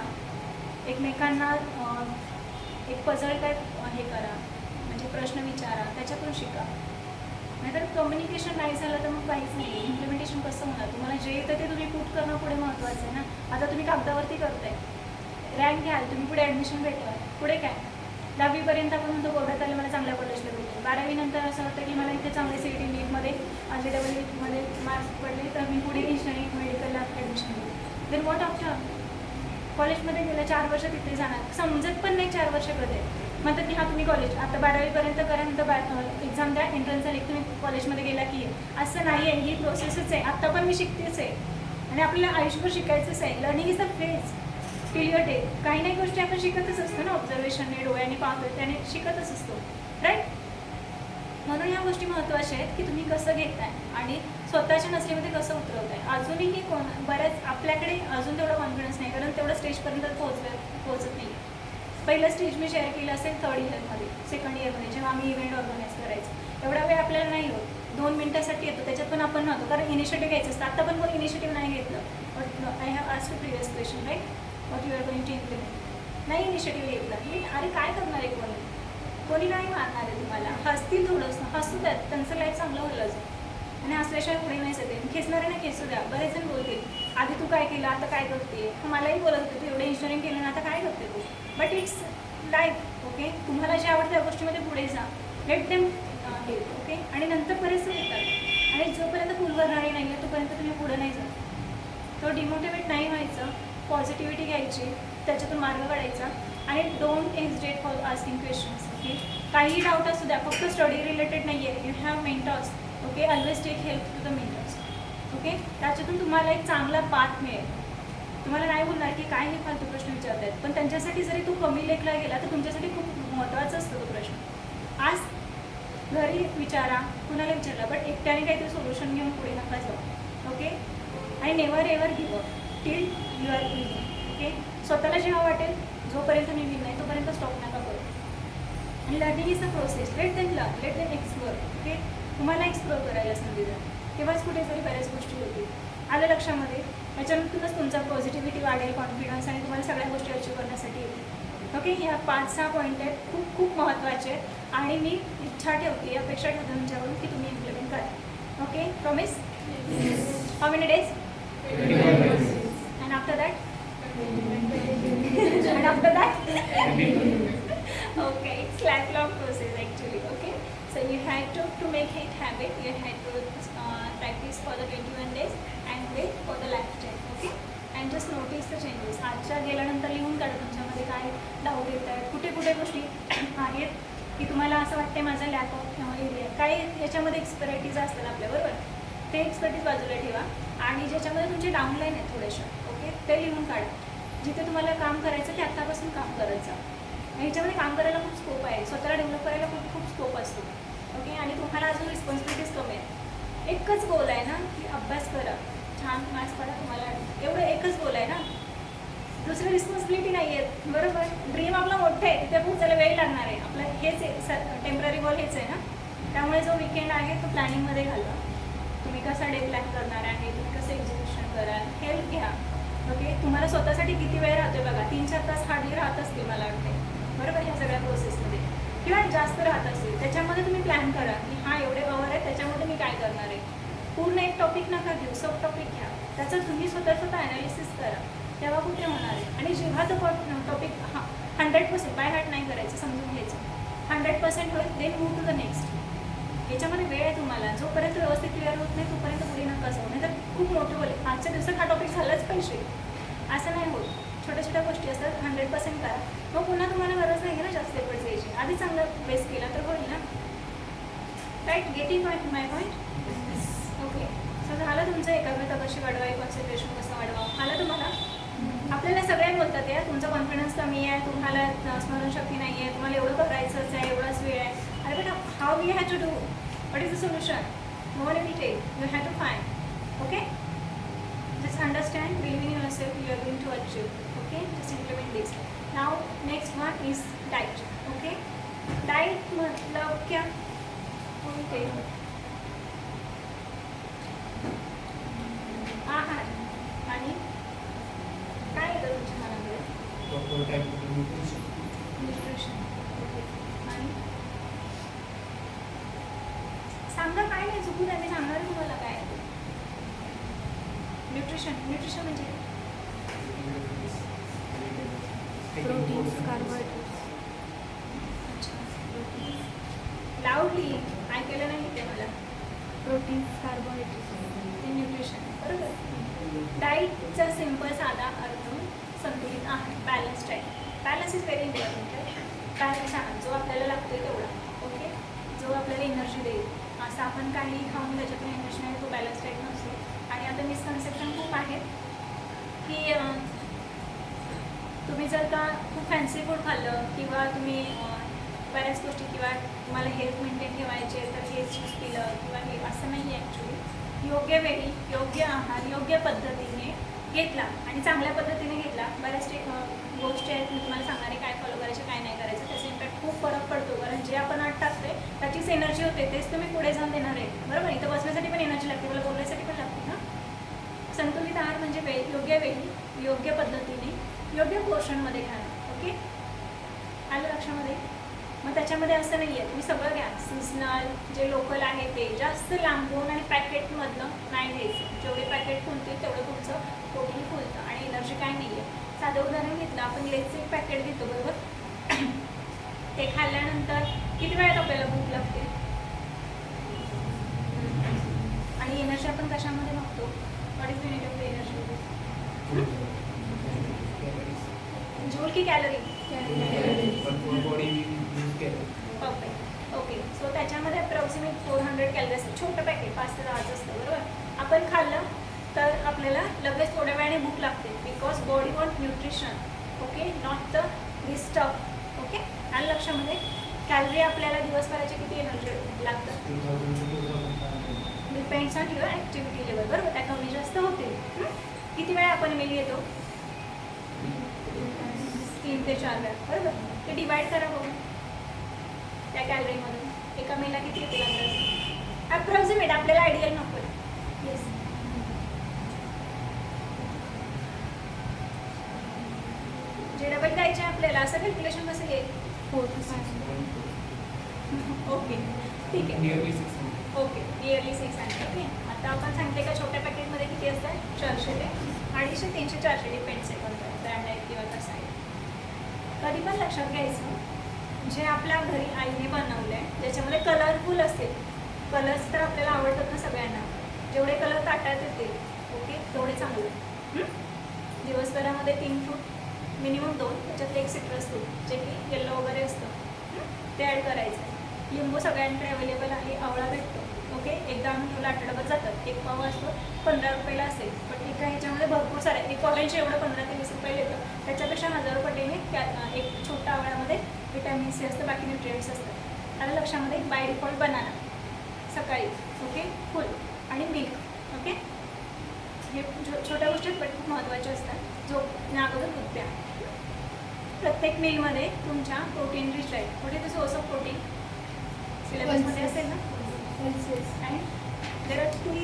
एकमेकांना एक puzzle type हे करा, म्हणजे प्रश्न विचारा, त्याच्यातून शिका. नाहीतर कम्युनिकेशन नाही झालं तर मग काहीच नाही. इम्प्लिमेंटेशन कसं होणार? तुम्हाला जे येतं ते तुम्ही पुट करणं पुढे महत्त्वाचं आहे ना. आता तुम्ही कागदावरती करताय, रँक घ्याल, तुम्ही पुढे ॲडमिशन भेटवाल, पुढे काय? 10वीपर्यंत आपण म्हणतो बोर्डात आले मला चांगल्या कॉलेजला भेटेल. 12वी नंतर असं वाटतं की मला इथे चांगले CET नीटमध्ये JEE मार्क्स पडले तर मी पुढे इंजिनिअरिंग मेडिकलला ॲडमिशन घेईल. Then what after? कॉलेजमध्ये गेलं 4 वर्ष तिथे जाणार, समजत पण नाही 4 वर्ष कधी. म्हणतात की हां तुम्ही कॉलेज आता 12वीपर्यंत करा, नंतर एक्झाम द्या, एंट्रन्स झाली तुम्ही कॉलेजमध्ये गेला की असं नाही आहे. ही प्रोसेसच आहे. आत्ता पण मी शिकतेच आहे आणि आपल्याला आयुष्यभर शिकायचंच आहे. Learning is the phase till your death. काही नाही गोष्टी आपण शिकतच असतो ना, ऑब्झर्वेशनने, डोळ्याने पाहतो त्याने शिकतच असतो, राईट? म्हणून ह्या गोष्टी महत्त्वाच्या आहेत की तुम्ही कसं घेताय आणि स्वतःच्या नजरेमध्ये कसं उतरवताय. अजूनही बऱ्याच आपल्याकडे अजून तेवढा कॉन्फिडन्स नाही, कारण तेवढं स्टेजपर्यंत पोहोचत नाही. पहिलं स्टेज मी शेअर केलं असेल 3rd इयरमध्ये, 2nd इयरमध्ये, जेव्हा आम्ही इव्हेंट ऑर्गनाईज करायचो. एवढा वेळ आपल्याला नाही होत, 2 मिनिटासाठी येतो, त्याच्यात पण आपण नव्हतो, कारण इनिशिएटिव्ह घ्यायचं असतं. आता पण कोणी इनिशिएटिव्ह नाही घेतलं. But I have asked previous question, right? What you are going to implement? नाही इनिशिएटिव्ह घेतला मी. अरे काय करणार आहे कोणी नाही मारणार आहे तुम्हाला. हसतील थोडंसं, हसू द्यात, त्यांचं लाईफ चांगलं होईल अजून. आणि हसल्याशिवाय पुढे नाही सध्या. खेचणारे नाही खेचू द्या. बरेच जण बोलतील आधी तू काय केलं, आता काय करते. मलाही बोलत होते तू एवढं इंजिनिअरिंग केलं ना, आता काय करते तू. But it's life, okay? तुम्हाला जे आवडतं त्या गोष्टीमध्ये पुढे जा, लेट देम हेल्प, ओके? आणि नंतर बरेचसे येतात आणि जोपर्यंत फुल भरणारी नाही आहे तोपर्यंत तुम्ही पुढे नाही जात. तो डिमोटिवेट नाही व्हायचं, पॉझिटिव्हिटी घ्यायची, त्याच्यातून मार्ग काढायचा आणि don't hesitate for asking questions, okay? काहीही डाऊट असू द्या, फक्त स्टडी रिलेटेड नाही आहे. You have mentors, okay? Always take help to the mentors, okay? त्याच्यातून तुम्हाला एक चांगला पाथ मिळेल. तुम्हाला नाही बोलणार की काय हे फालतू प्रश्न विचारत आहेत, पण त्यांच्यासाठी जरी तो कमी लेखला गेला तर तुमच्यासाठी खूप महत्त्वाचा असतो तो प्रश्न. आज घरी विचारा, कुणाला विचारला, बट एकट्याने काहीतरी सोल्युशन घेऊन पुढे नका जाऊ. ओके. आणि never ever give up till you are winning. Okay. स्वतःला जेव्हा वाटेल जोपर्यंत मी विन नाही तोपर्यंत स्टॉप नका करू. आणि learning is a process. Let them learn, let them explore. Okay. तुम्हाला एक्सप्लोर करायला संधी द्या. तेव्हाच कुठेतरी बऱ्याच गोष्टी होतील. आलं लक्षामध्ये? याच्यातूनच तुमचा पॉझिटिव्हिटी वाढेल, कॉन्फिडन्स, आणि तुम्हाला सगळ्या गोष्टी अचीव करण्यासाठी येतील. ओके. ह्या 5-6 पॉईंट आहेत, खूप खूप महत्त्वाचे आहेत आणि मी इच्छा ठेवते, अपेक्षा ठेवते तुमच्याकडून की तुम्ही इम्प्लिमेंट करा. Okay. Promise? How many days? And after that? And after that? Okay, it's lifelong process actually. Okay, so you had to make it habit. You had to practice for the 21 days and wait for the lifetime. Okay, and just notice the changes. आजच्या गेल्यानंतर लिहून काढा तुमच्यामध्ये काय doubt येत आहेत, कुठे कुठे गोष्टी आहेत की तुम्हाला असं वाटते माझा लॅक ऑफ एरिया, काय याच्यामध्ये एक्सपर्टीज असतात आपल्याबरोबर, ते एक्सपर्टीज बाजूला ठेवा आणि ज्याच्यामध्ये तुमचे डाऊनलाईन आहेत थोडेशा, ओके, ते लिहून काढा. जिथे तुम्हाला काम करायचं ते आत्तापासून काम करत जा. ह्याच्यामध्ये काम करायला खूप स्कोप आहे, स्वतःला डेव्हलप करायला खूप खूप स्कोप असतो. ओके. आणि तुम्हाला अजून रिस्पॉन्सिबिलिटीज कमी आहेत. एकच गोल आहे ना की अभ्यास करा, छान मार्क्स पडा, तुम्हाला एवढं एकच गोल आहे ना, दुसरी रिस्पॉन्सिबिलिटी नाही आहेत. बरोबर. ड्रीम आपला मोठं आहे, तिथे पोचायला वेळ लागणार आहे. आपलं हेच आहे, टेम्पररी गोल हेच आहे ना. त्यामुळे जो वीकेंड आहे तो प्लॅनिंगमध्ये घालवा. तुम्ही कसा डे प्लॅन करणार आहे, तुम्ही कसं एक्झिक्युशन कराल, हेल्प घ्या. ओके. तुम्हाला स्वतःसाठी किती वेळ राहतोय बघा, 3-4 तास हार्डली राहत असतील मला वाटते, बरोबर, ह्या सगळ्या प्रोसेसमध्ये, किंवा जास्त राहत असतील. त्याच्यामध्ये तुम्ही प्लॅन करा की हां एवढे आवर आहे, त्याच्यामध्ये मी काय करणार आहे. पूर्ण एक टॉपिक नका घेऊ, सब टॉपिक घ्या, त्याचं तुम्ही स्वतः ॲनालिसिस करा, तेव्हा कुठे होणार आहे. आणि जेव्हा तो टॉपिक 100% बाय हार्ट नाही करायचं, समजून घ्यायचं, 100% होईल, then move to the next. याच्यामध्ये वेळ आहे तुम्हाला, जोपर्यंत व्यवस्थित क्लिअर होत नाही तोपर्यंत पुढे नका जाऊ, नाही तर खूप मोठे होईल. आजच्या दिवसात हा टॉपिक झालाच पाहिजे असं नाही होत. छोट्या छोट्या गोष्टी असतात, 100% करा. मग पुन्हा तुम्हाला गरज नाही आहे ना जास्त एफर्ट्स द्यायची, आधी चांगला बेस केला तर होईल ना. राईट. गेटिंग पॉईंट माय पॉईंट? ओके. सो झालं तुमचं एकाग्रता कशी वाढवावी, कॉन्सन्ट्रेशन कसं वाढवावं, आलं तुम्हाला. आपल्याला सगळे बोलतात आहे तुमचा कॉन्फिडन्स कमी आहे, तुम्हाला स्मरणशक्ती नाही आहे, तुम्हाला एवढं करायचंच आहे, एवढाच वेळ आहे. अरे but how we have to do, what is the solution, more in detail you have to find. Okay. Just understand, believe in yourself, you are going to achieve. Okay. Just implement this. Now next one is diet. Okay. Diet मतलब क्या? Okay. आहार. आणि काय येतं तुमच्या मनामध्ये? Nutrition. Okay. आणि सांगा, काय नाही चुकू द्या, मी सांगणार आहे तुम्हाला काय आहे. न्यूट्रिशन. न्यूट्रिशन म्हणजे प्रोटीन्स, कार्बोहायड्रेट्स. अच्छा. लाऊडली ऐकायला नाही ते मला. Proteins, carbohydrates. ते न्यूट्रिशन, बरोबर. डाईटचा सिम्पल साधा अर्थ संतुलित आहार, balance diet. Balance is very important. Balance आहार जो आपल्याला लागतो तेवढा, ओके, जो आपल्याला एनर्जी देईल. असं आपण काही खाऊन त्याच्यातून एनर्जी नाही, तो बॅलन्स डाईट नसतो. आणि आता मिसकन्सेप्शन खूप आहेत की तुम्ही जर का खूप फॅन्सी फूड खाल्लं किंवा तुम्ही बऱ्याच गोष्टी किंवा तुम्हाला हेल्थ मेंटेन ठेवायचे तर हे ज्यूस पिलं किंवा हे, असं नाही आहे ॲक्च्युली. योग्य वेळी योग्य आहार योग्य पद्धतीने घेतला आणि चांगल्या पद्धतीने घेतला, बऱ्याच गोष्टी आहेत मी तुम्हाला सांगणार आहे काय फॉलो करायचं काय नाही करायचं, त्याचा इम्पॅक्ट खूप फरक पडतो. कारण जे आपण आत टाकतोय त्याचीच एनर्जी होते, तेच तुम्ही पुढे जाऊन देणार आहे, बरोबर. इथं बसण्यासाठी पण एनर्जी लागते, मला बोलण्यासाठी पण लागते ना. संतुलित आहार म्हणजे योग्य वेळी योग्य पद्धतीने योग्य पोर्शनमध्ये खाणं. ओके. आलं लक्षामध्ये. मग त्याच्यामध्ये असं नाही आहे तुम्ही सगळं घ्या, सीजनल जे लोकल आहे ते, जास्त लांबून आणि पॅकेटमधलं नाही घ्यायचं. जेवढे पॅकेट फुलतील तेवढं तुमचं प्रोटीन फुलतं आणि एनर्जी काय नाही आहे. साधं उदाहरण घेतलं, आपण लेटचं एक पॅकेट घेतो, बरोबर. ते खाल्ल्यानंतर किती वेळात आपल्याला भूक लागते आणि एनर्जी आपण कशामध्ये मागतो, what is the need of the energy, joule की कॅलरी? परफेक्ट. ओके. सो त्याच्यामध्ये अप्रॉक्सिमेट 400 कॅलरीज, छोटं पॅकेट 5 ते 10 असतं, बरोबर. आपण खाल्लं तर आपल्याला लगेच थोड्या वेळाने भूक लागते, because body want nutrition. Okay. Not the this stuff. Okay. आणि लक्षामध्ये कॅलरी आपल्याला दिवसभराचे किती एनर्जी लागतात depends on your activity level, बरोबर. त्या कमी जास्त होतील. किती वेळा आपण मील घेतो? 3 ते 4 वेळा, बरोबर. ते डिवाइड करा बघू त्या कॅलरीमधून एका मीलला किती येतील अंदाज अप्रॉक्सिमेट, आपल्याला आयडियल नको. येस, जे डबल द्यायचे आपल्याला असं कॅल्क्युलेशन कसं येईल? 4 to 5. ओके, ठीक आहे. नियरली 600. Okay, nearly 600. ओके, आता आपण सांगते का छोट्या पॅकेटमध्ये किती असतात? 400 ते 250, 300, 400 डिपेंड्स आहे कोणतं ब्रँड आहे किंवा कसं आहे. कधी पण लक्षात घ्यायचं जे आपल्या घरी आईने बनवलं आहे ज्याच्यामध्ये कलरफुल असेल. कलर्स तर आपल्याला आवडतात ना सगळ्यांना, जेवढे कलर ताटात येतील ओके तेवढे चांगले. दिवसभरामध्ये 3 फ्रूट मिनिमम 2, त्याच्यातले एक सिट्रस फ्रूट जे की येल्लो वगैरे असतं ते ॲड करायचं. लिंबू सगळ्यांकडे अवेलेबल आहे, आवळा भेटतो ओके. एकदा आणून ठेवला आठवड्याभर जातात. एक पाव असतो 15 रुपयाला असेल, पण एका ह्याच्यामध्ये भरपूर सारे एक ऑरेंज एवढं 15 ते 20 रुपये येतं. त्याच्यापेक्षा हजारो पटीने त्यात एक छोट्या आवळ्यामध्ये विटॅमिन सी असतं, बाकी न्यूट्रिएंट्स असतात. आता लक्षामध्ये बाय डिफॉल्ट बनाना सकाळी ओके, फुल आणि मिल्क ओके. हे छोट्या गोष्टी आहेत पण खूप महत्त्वाच्या असतात. झोपण्याअगोदर दूध द्या. प्रत्येक मीलमध्ये तुमच्या प्रोटीन रिच आहे. कुठे ते सोर्स ऑफ प्रोटीन सिलेबसमध्ये असेल ना. आणि there are 2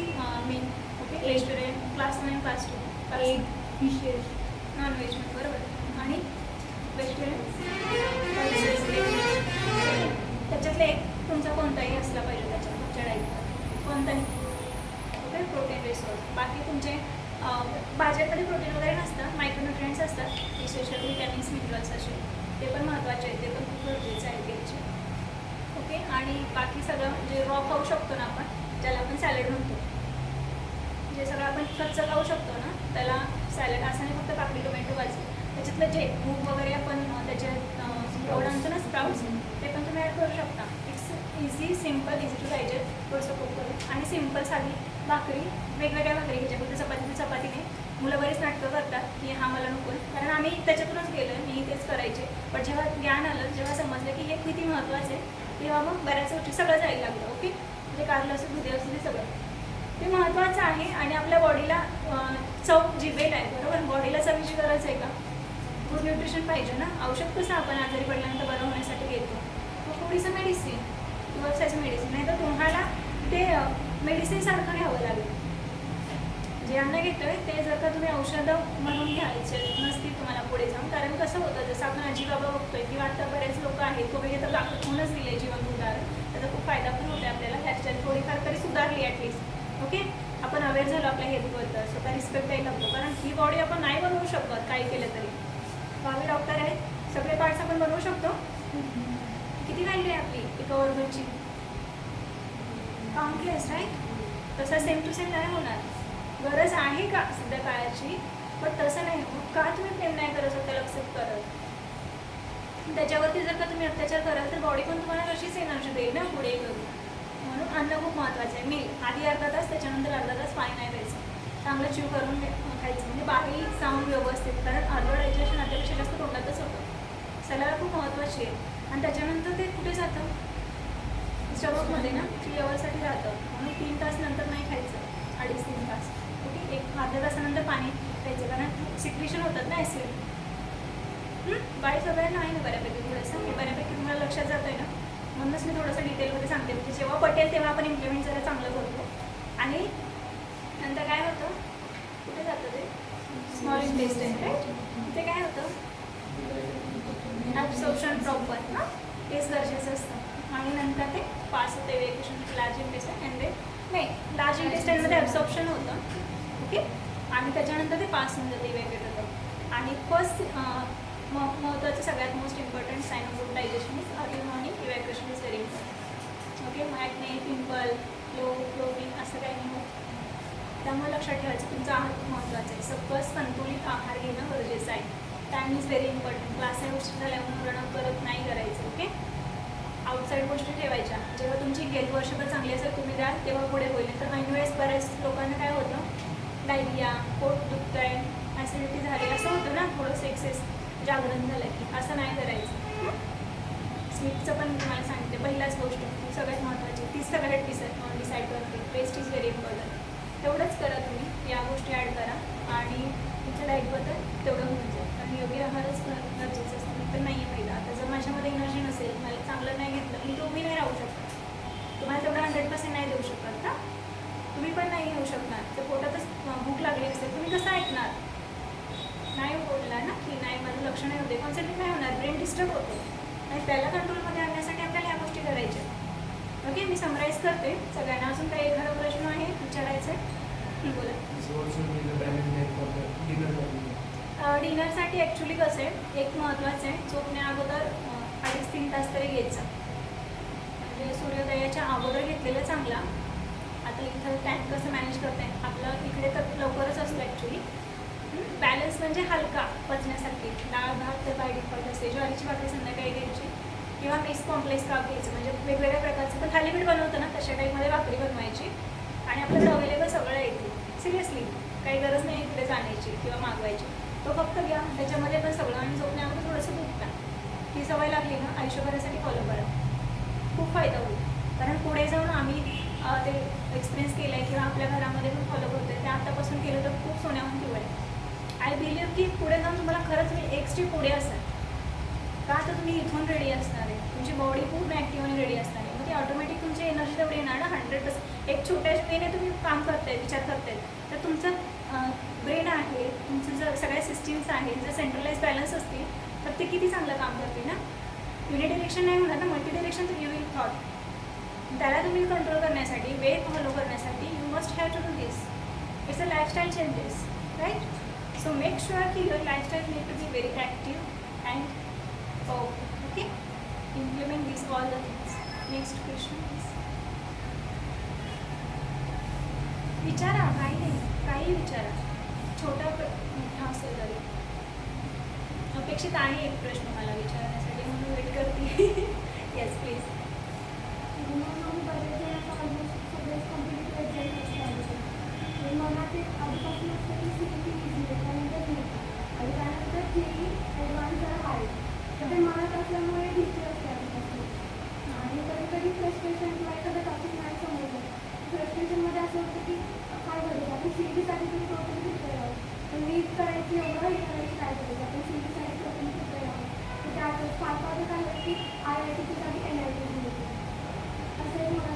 meal okay, vegetarian class 1 class 2. Egg, fishes. Non veg बरोबर, आणि व्हेजिटेरियन त्याच्यातले एक तुमचा कोणताही असला पाहिजे त्याच्यात तुमच्या डाईटमध्ये कोणताही ओके. प्रोटीन रिसोर्स बाकी तुमचे भाज्यांमध्ये प्रोटीन वगैरे नसतं, मायक्रोन्युट्रिएंट्स असतात, स्पेशली विटॅमिन्स मिनरल्स असे ते पण महत्त्वाचे आहेत, ते पण खूप गरजेचे आहेत घ्यायचे ओके. आणि बाकी सगळं जे रॉ खाऊ शकतो ना आपण, ज्याला आपण सॅलड म्हणतो, जे सगळं आपण कच्चं खाऊ शकतो ना त्याला सॅलड. असं नाही फक्त काकडी टोमॅटो भाजी, त्याच्यातलं जे मूग वगैरे आपण त्याच्यात आणतो ना स्प्राउट्स, ते पण तुम्ही ॲड करू शकता. It's easy, simple, easy to digest, थोडंसं कुक करून. आणि सिम्पल साधी भाकरी, वेगवेगळ्या भाकरी घ्यायच्या, फक्त चपातीने मुलं बरीच नाटकं करतात की हा मला नको आहे, कारण आम्ही त्याच्यातूनच गेलो आहे, मी तेच करायचे. पण जेव्हा ज्ञान आलं, जेव्हा समजलं की हे किती महत्त्वाचं आहे, तेव्हा मग बऱ्याच गोष्टी सगळं जायला लागलं ओके. म्हणजे कारलं असं दुधी असं ते सगळं ते महत्त्वाचं आहे. आणि आपल्या बॉडीला चव जिभेट आहे बरोबर, बॉडीला चवीची गरज आहे का? गुड न्यूट्रिशन पाहिजे ना. औषध कसं आपण आजारी पडल्यानंतर बरं होण्यासाठी घेतो, मग थोडीसं मेडिसिन किंवा त्याचं मेडिसिन, नाही तर तुम्हाला ते मेडिसिनसारखं घ्यावं लागेल. जे अन्न घेतोय ते जर का तुम्ही औषधं म्हणून घ्यायचे नसतील तुम्हाला पुढे जाऊन, कारण कसं होतं जसं आपण आजी बाबा बघतोय किंवा आता बरेच लोक आहेत कोविड तर दाखवूनच दिले जीवन उदाहरण, त्याचा खूप फायदा पण होतो आपल्याला. ह्याच्यात थोडीफार तरी सुधारली ॲटलिस्ट ओके. आपण अवेअर झालो आपल्या हेल्थबद्दल, स्वतः रिस्पेक्ट द्यायला लागतो, कारण ही बॉडी आपण नाही बनवू शकत काही केलं तरी. बाबी डॉक्टर आहेत, सगळे पार्ट्स आपण बनवू शकतो. किती व्हॅल्यू आहे आपली एका ऑर्गनची? Countless right. तसं सेम टू सेम नाही होणार. गरज आहे का सध्या काळाची, पण तसं नाही होत. का तुम्ही प्रेम नाही करत स्वतःला एक्सेप्ट करत, त्याच्यावरती जर का तुम्ही अत्याचार कराल तर बॉडी पण तुम्हाला कशीच एनर्जी देईल ना पुढे करून. म्हणून अन्न खूप महत्त्वाचं आहे. मील आधी अर्धा तास, त्याच्यानंतर अर्धा तास पाणी नाही प्यायचं, चांगलं चिव करून खायचं, म्हणजे बाहेर जाऊन व्यवस्थित, कारण अर्ध डायजेशन आधीपेक्षा जास्त तोंडातच होतं. सलाड खूप महत्त्वाची आहे. आणि त्याच्यानंतर ते कुठे जातं? स्टमकमध्ये ना, 3 अवरसाठी राहतं, म्हणून 3 तास नंतर नाही खायचं, 2.5-3 तास ओके. एक अर्ध्या तासानंतर पाणी प्यायचं, कारण सिक्रेशन होतात ना ॲसिड. बाई सगळ्यांना आहे ना बऱ्यापैकी, थोडंसं हे बऱ्यापैकी तुम्हाला लक्षात जातं आहे ना, म्हणूनच मी थोडंसं डिटेलमध्ये सांगते, म्हणजे जेव्हा पटेल तेव्हा आपण इम्प्लिमेंट जरा चांगलं करतो. आणि नंतर काय होतं, कुठे जातं ते स्मॉल इंटेस्टाईन राईट, ते काय होतं ॲब्सॉर्प्शन प्रॉपर ना, तेच गरजेचं असतं. आणि नंतर ते पास होते इव्हॅक्युएशन लार्ज इंटेस्टाईन अँड ते नाही लार्ज इंटेस्टाईनमध्ये ॲब्सॉर्प्शन होतं ओके. आणि त्याच्यानंतर ते पास होऊन जाते, इव्हॅक्युएट होतं. आणि फर्स्ट महत्त्वाचं सगळ्यात most important sign of good digestion is early morning evacuation is very important okay. मॅकने पिंपल लो फ्लोबिंग असं काही नाही होत. त्यामुळे लक्षात ठेवायचं तुमचा आहार खूप महत्त्वाचा आहे. सगळं संतुलित आहार घेणं गरजेचं आहे. Time is very important. क्लासच्या गोष्टी झाल्यावर रण करत नाही करायचं ओके. आउटसाईड गोष्टी ठेवायच्या. जेव्हा तुमची हेल्थ वर्षभर चांगली असेल तुम्ही द्याल तेव्हा पुढे होईल. तर ऐन वेळेस बऱ्याच लोकांना काय होतं, डायरिया, पोट दुखतं आहे, ॲसिडिटी झाली असं होतं ना, थोडंसं एक्सेस जागरण झालं की, असं नाही करायचं. स्लीपचं पण मी तुम्हाला सांगितलं पहिलाच गोष्ट ती सगळ्यात महत्त्वाची तीच सगळ्यात डिसाईड करते. Rest is very important. तेवढंच करा तुम्ही, या गोष्टी ॲड करा आणि तुमच्या डाईटबद्दल तेवढं होऊन जाईल. कारण योग्य आहारच गरजेचं असतं. मी तर नाही आहे पहिला. आता जर माझ्यामध्ये एनर्जी नसेल, मला चांगलं नाही घेतलं, मी उभी नाही राहू शकत. तुम्हाला तेवढं 100% नाही देऊ शकत का? तुम्ही पण नाही घेऊ शकणार. तर पोटातच भूक लागली असेल तुम्ही कसं ऐकणार? नाही बोलला ना की नाही माझं लक्ष नाही होते, कॉन्सन्ट्रेट नाही होणार, ब्रेन डिस्टर्ब होतो. आणि त्याला कंट्रोलमध्ये आणण्यासाठी आपल्याला ह्या गोष्टी करायच्या. ओके, मी समराईज करते सगळ्यांना. अजून काही एखादा प्रश्न आहे विचारायचा आहे? बोला. डिनरसाठी ॲक्च्युली कसं आहे, एक महत्त्वाचं आहे, झोपण्या अगोदर 2.5-3 तास तरी घ्यायचा. म्हणजे सूर्योदयाच्या अगोदर घेतलेलं चांगला. आता इथं टाईम कसं मॅनेज करता येईल आपलं, इकडे तर लवकरच असतं ॲक्च्युली. बॅलन्स म्हणजे हलका पचण्यासाठी डाळ भात तर बाय डिफॉल्ट असते. ज्वारीची भाकरी संध्याकाळी घ्यायची किंवा मिक्स कॉम्प्लेक्स काप घ्यायचं. म्हणजे वेगवेगळ्या प्रकारचं तर थालीपीठ बनवतं ना तशा टाईपमध्ये भाकरी बनवायची आणि आपल्याकडे अवेलेबल सगळं येते. सिरियसली काही गरज नाही इकडे जाण्याची किंवा मागवायची. तो फक्त घ्या, त्याच्यामध्ये पण सगळं. आणि झोपण्यामध्ये थोडंसं दूध प्या. ही सवय लागली ना आयुष्यभरासाठी फॉलो करा, खूप फायदा होईल. कारण पुढे जाऊन आम्ही ते एक्सपिरियन्स केलं आहे किंवा आपल्या घरामध्ये पण फॉलो करतो आहे, ते आतापासून केलं तर खूप सोन्याहून ठेवलं आहे. आय बिलीव्ह की पुढे जाऊन तुम्हाला खरंच मी एक स्टेप पुढे असाल का, तर तुम्ही इथून रेडी असणार आहे, तुमची बॉडी पूर्ण ॲक्टिव्ह आणि रेडी असणार आहे. मग ती ऑटोमॅटिक तुमची एनर्जी तेवढी येणार ना 100%. एक छोट्या वेने तुम्ही काम करताय, विचार करताय, तर तुमचं ब्रेन आहे, तुमचं जर सगळ्या सिस्टीम्स आहेत, जर सेंट्रलाइज बॅलन्स असतील तर ते किती चांगलं काम करते ना. युनि डिरेक्शन नाही होणार ना, मल्टी डिरेक्शन तर यू विल थॉट. त्याला तुम्ही कंट्रोल करण्यासाठी, वे फॉलो करण्यासाठी you must have to do this. It's a lifestyle changes, right? So make sure that your lifestyle need to be very active and okay. Implement these all the things. Next question is. विचारा, काही नाही, काही विचारा, छोटा मोठा असेल तरी. अपेक्षित आहे एक प्रश्न मला विचारण्यासाठी म्हणून वेट करते. Yes please. मला ते आधीपासून असतं की CET इझी आहे, त्यानंतर NEET आणि त्यानंतर JEE ॲडव्हान्स जरा हार्ड. तर ते मनात असल्यामुळे भीती असते आधीपासून. आणि कधी कधी फ्रस्ट्रेशन किंवा एखादा टॉपिक नाही समजलं, फ्रस्ट्रेशनमध्ये असं होतं की काय करायचं आपण CETसाठी तुम्ही टोटली प्रिपेअर आहोत, पण NEET करायची एवढं हे करायची काय करायचं आपण CETसाठी टोटली प्रिपेअर आहोत. तर त्यात फार काय होतं की IITची जागी NIT होती. असं एक मला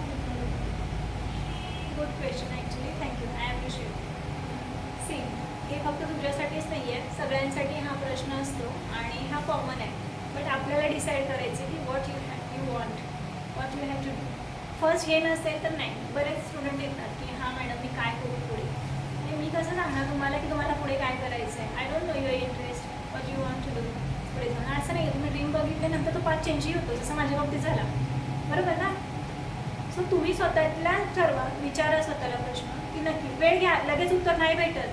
good question actually, thank you, I appreciate. See, हे फक्त तुझ्यासाठीच नाही आहे, सगळ्यांसाठी हा प्रश्न असतो आणि हा कॉमन आहे. बट आपल्याला डिसाईड करायचं की what you want, what you have to do. First हे नसेल तर नाही. बरेच स्टुडंट येतात की हां मॅडम मी काय करू पुढे. आणि मी कसं सांगणार तुम्हाला की तुम्हाला पुढे काय करायचं आहे. I don't know your interest, what you want to do पुढे जाऊन. असं नाही तुम्ही ड्रीम बघितल्यानंतर तो पाथ चेंजही होतो, जसं माझ्या बाबतीत झाला, बरोबर ना. सो तुम्ही स्वतःला ठरवा, विचारा स्वतःला प्रश्न की नक्की वेळ घ्या, लगेच उत्तर नाही भेटत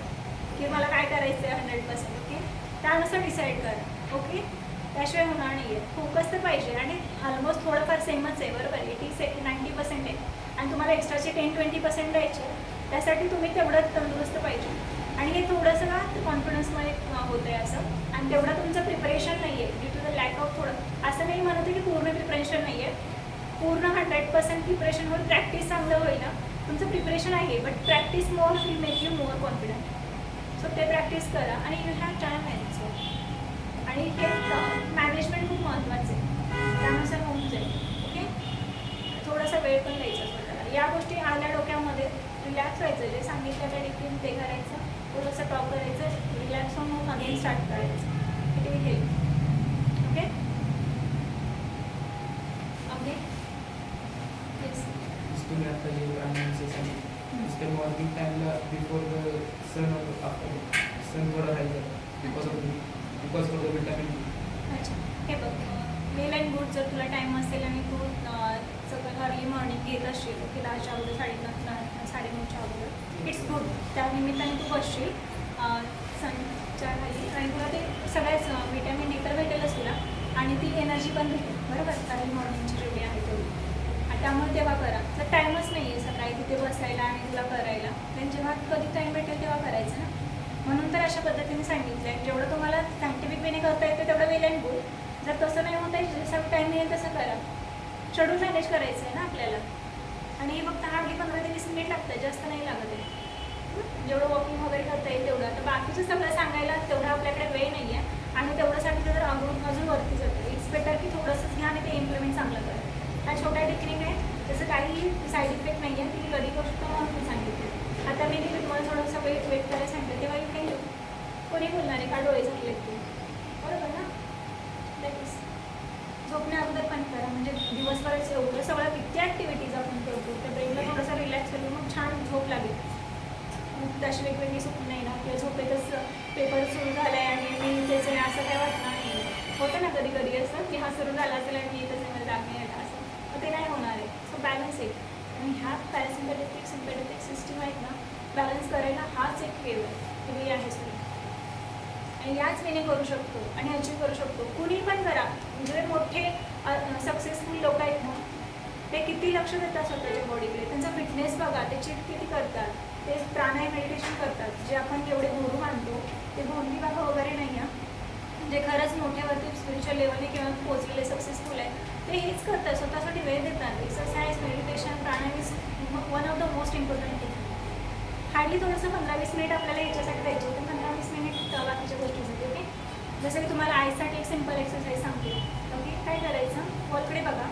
की मला काय करायचं आहे 100%. ओके, त्यानुसार डिसाईड करा. ओके, त्याशिवाय होणार नाही आहे. फोकस तर पाहिजे आणि ऑलमोस्ट थोडंफार सेमच आहे, बरोबर. 80-90% आहे आणि तुम्हाला एक्स्ट्राचे 10-20% द्यायचे. त्यासाठी तुम्ही तेवढं तंदुरुस्त पाहिजे आणि हे थोडंसं का कॉन्फिडन्समध्ये होतं आहे असं. आणि तेवढं तुमचं प्रिपरेशन नाही आहे due to the lack of. थोडं असं नाही म्हणत की पूर्ण प्रिपरेशन नाही आहे, पूर्ण 100% प्रिपरेशनवर प्रॅक्टिस चांगलं होईल ना. तुमचं प्रिपरेशन आहे but practice more will make you more confident. So ते प्रॅक्टिस करा आणि यू हॅव टाईम अँसो. आणि हे मॅनेजमेंट खूप महत्त्वाचं आहे, त्यानुसार होऊन जाईल. ओके, थोडासा वेळ पण द्यायचा स्वतःला. या गोष्टी आल्या डोक्यामध्ये, रिलॅक्स व्हायचं, जे सांगितलं त्या डिग्री ते करायचं, थोडंसं टॉप करायचं, रिलॅक्स होऊन मग अगेन स्टार्ट करायचं. It will help. Okay okay yes. तुम्ही आता जे ब्राह्मणांचे सांगितलं ते मॉर्निंग टाईमला before the sun or after सनवर राहायचं because of the vitamin D. अच्छा, हे बघ, वेल अँड गुड. जर तुला टाईम असेल आणि तू सगळं अर्ली मॉर्निंग घेत असशील की 10च्या अगोदर, 9:30 अगोदर, इट्स गुड. त्या निमित्ताने तू बसशील सनच्या खाली आणि तुला ते सगळ्याच विटॅमिन डी तर भेटेलच तुला आणि ती एनर्जी पण भेटेल, बरोबर. अर्ली मॉर्निंगची जेवढी आहे तेवढी. आणि त्यामुळे तेव्हा करा. तर टाईमच नाही आहे सकाळी तिथे बसायला आणि तुला करायला, पण जेव्हा कधी टाईम भेटेल तेव्हा करायचं ना. म्हणून तर अशा पद्धतीने सांगितलं आहे. जेवढं तुम्हाला सायंटिफिक वेने करता येतं तेवढं वेल अँड गुड. जर तसं नाही होत आहे जसं टाईम येईल तसं करा. शेड्यूल मॅनेज करायचं आहे ना आपल्याला. आणि हे फक्त हार्डली 15 ते 20 मिनिट लागतात, जास्त नाही लागत आहे. जेवढं वॉकिंग वगैरे करता येईल तेवढं. तर बाकीचं सगळं सांगायला तेवढा आपल्याकडे वेळ नाही आहे आणि तेवढ्यासाठी तर अजून वरती जातं. इट्स बेटर की थोडंसंच घ्या आणि ते इम्प्लिमेंट चांगलं करा. हा छोटा टेक्निक आहे, त्याचं काही साईड इफेक्ट नाही आहे. ती कधी गोष्ट म्हणून सांगितलं. आता मी तुम्हाला थोडंसं वेट करायला सांगितलं तेव्हा काही कोणी बोलणार आहे का डोळे झाले ते, बरोबर ना. लगेच झोपण्या अगोदर पण करा, म्हणजे दिवसभराचं एवढं सगळं किती ॲक्टिव्हिटीज आपण करतो त्या ब्रेनला थोडंसं रिलॅक्स करून मग छान झोप लागेल. तशी वेगवेगळी स्वप्न नाही ना, किंवा झोपेतच पेपर सुरू झाला आहे आणि मी त्याचं असं काय वाटणार नाही. होतं ना कधी कधी असं की हा सुरू झाला असेल आणि मी त्याचं मला जाग नाही येणार असं, तर ते नाही होणार आहे. सो बॅलन्स आहे. आणि ह्या पॅरासिम्पॅथेटिक सिम्पॅथेटिक सिस्टीम आहेत ना, बॅलन्स करायला हाच एक वेळ आहे सगळी. आणि याच वेने करू शकतो आणि अचीव करू शकतो. कुणी पण करा, म्हणजे मोठे सक्सेसफुल लोक आहेत ना, ते किती लक्ष देतात स्वतःच्या बॉडीकडे. त्यांचा फिटनेस बघा, ते चिट किती करतात, ते प्राणायाम मेडिटेशन करतात. जे आपण जेवढे गुरु मानतो ते भोंदी बाबा वगैरे नाही आहे, जे खरंच मोठ्यावरती स्पिरिच्युअल लेवलने किंवा पोचलेले सक्सेसफुल आहे, ते हेच करतात. स्वतःसाठी वेळ देतात. Exercise, meditation, pranayama is one of the most important thing. Hardly थोडंसं 15-20 मिनिट आपल्याला याच्यासाठी द्यायचे होते, 15-20 मिनिट बाकीच्या गोष्टीसाठी. ओके, जसं की तुम्हाला आईसाठी एक सिम्पल एक्सरसाइज सांगते. ओके, काय करायचं, वॉलकडे बघा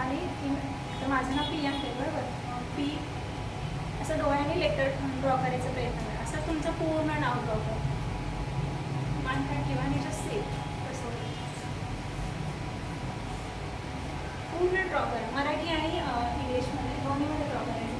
आणि आता माझं नाव पियांक आहे, बरोबर. पी असं डोळ्याने लेटर ड्रॉ करायचा प्रयत्न करा. असं तुमचं पूर्ण नाव ड्रॉ करा. मान काय ठेवा आणि जस्ट सेफ कसं पूर्ण ड्रॉ करा. मराठी आणि इंग्लिशमध्ये दोन्हीमध्ये ड्रॉ करायचं.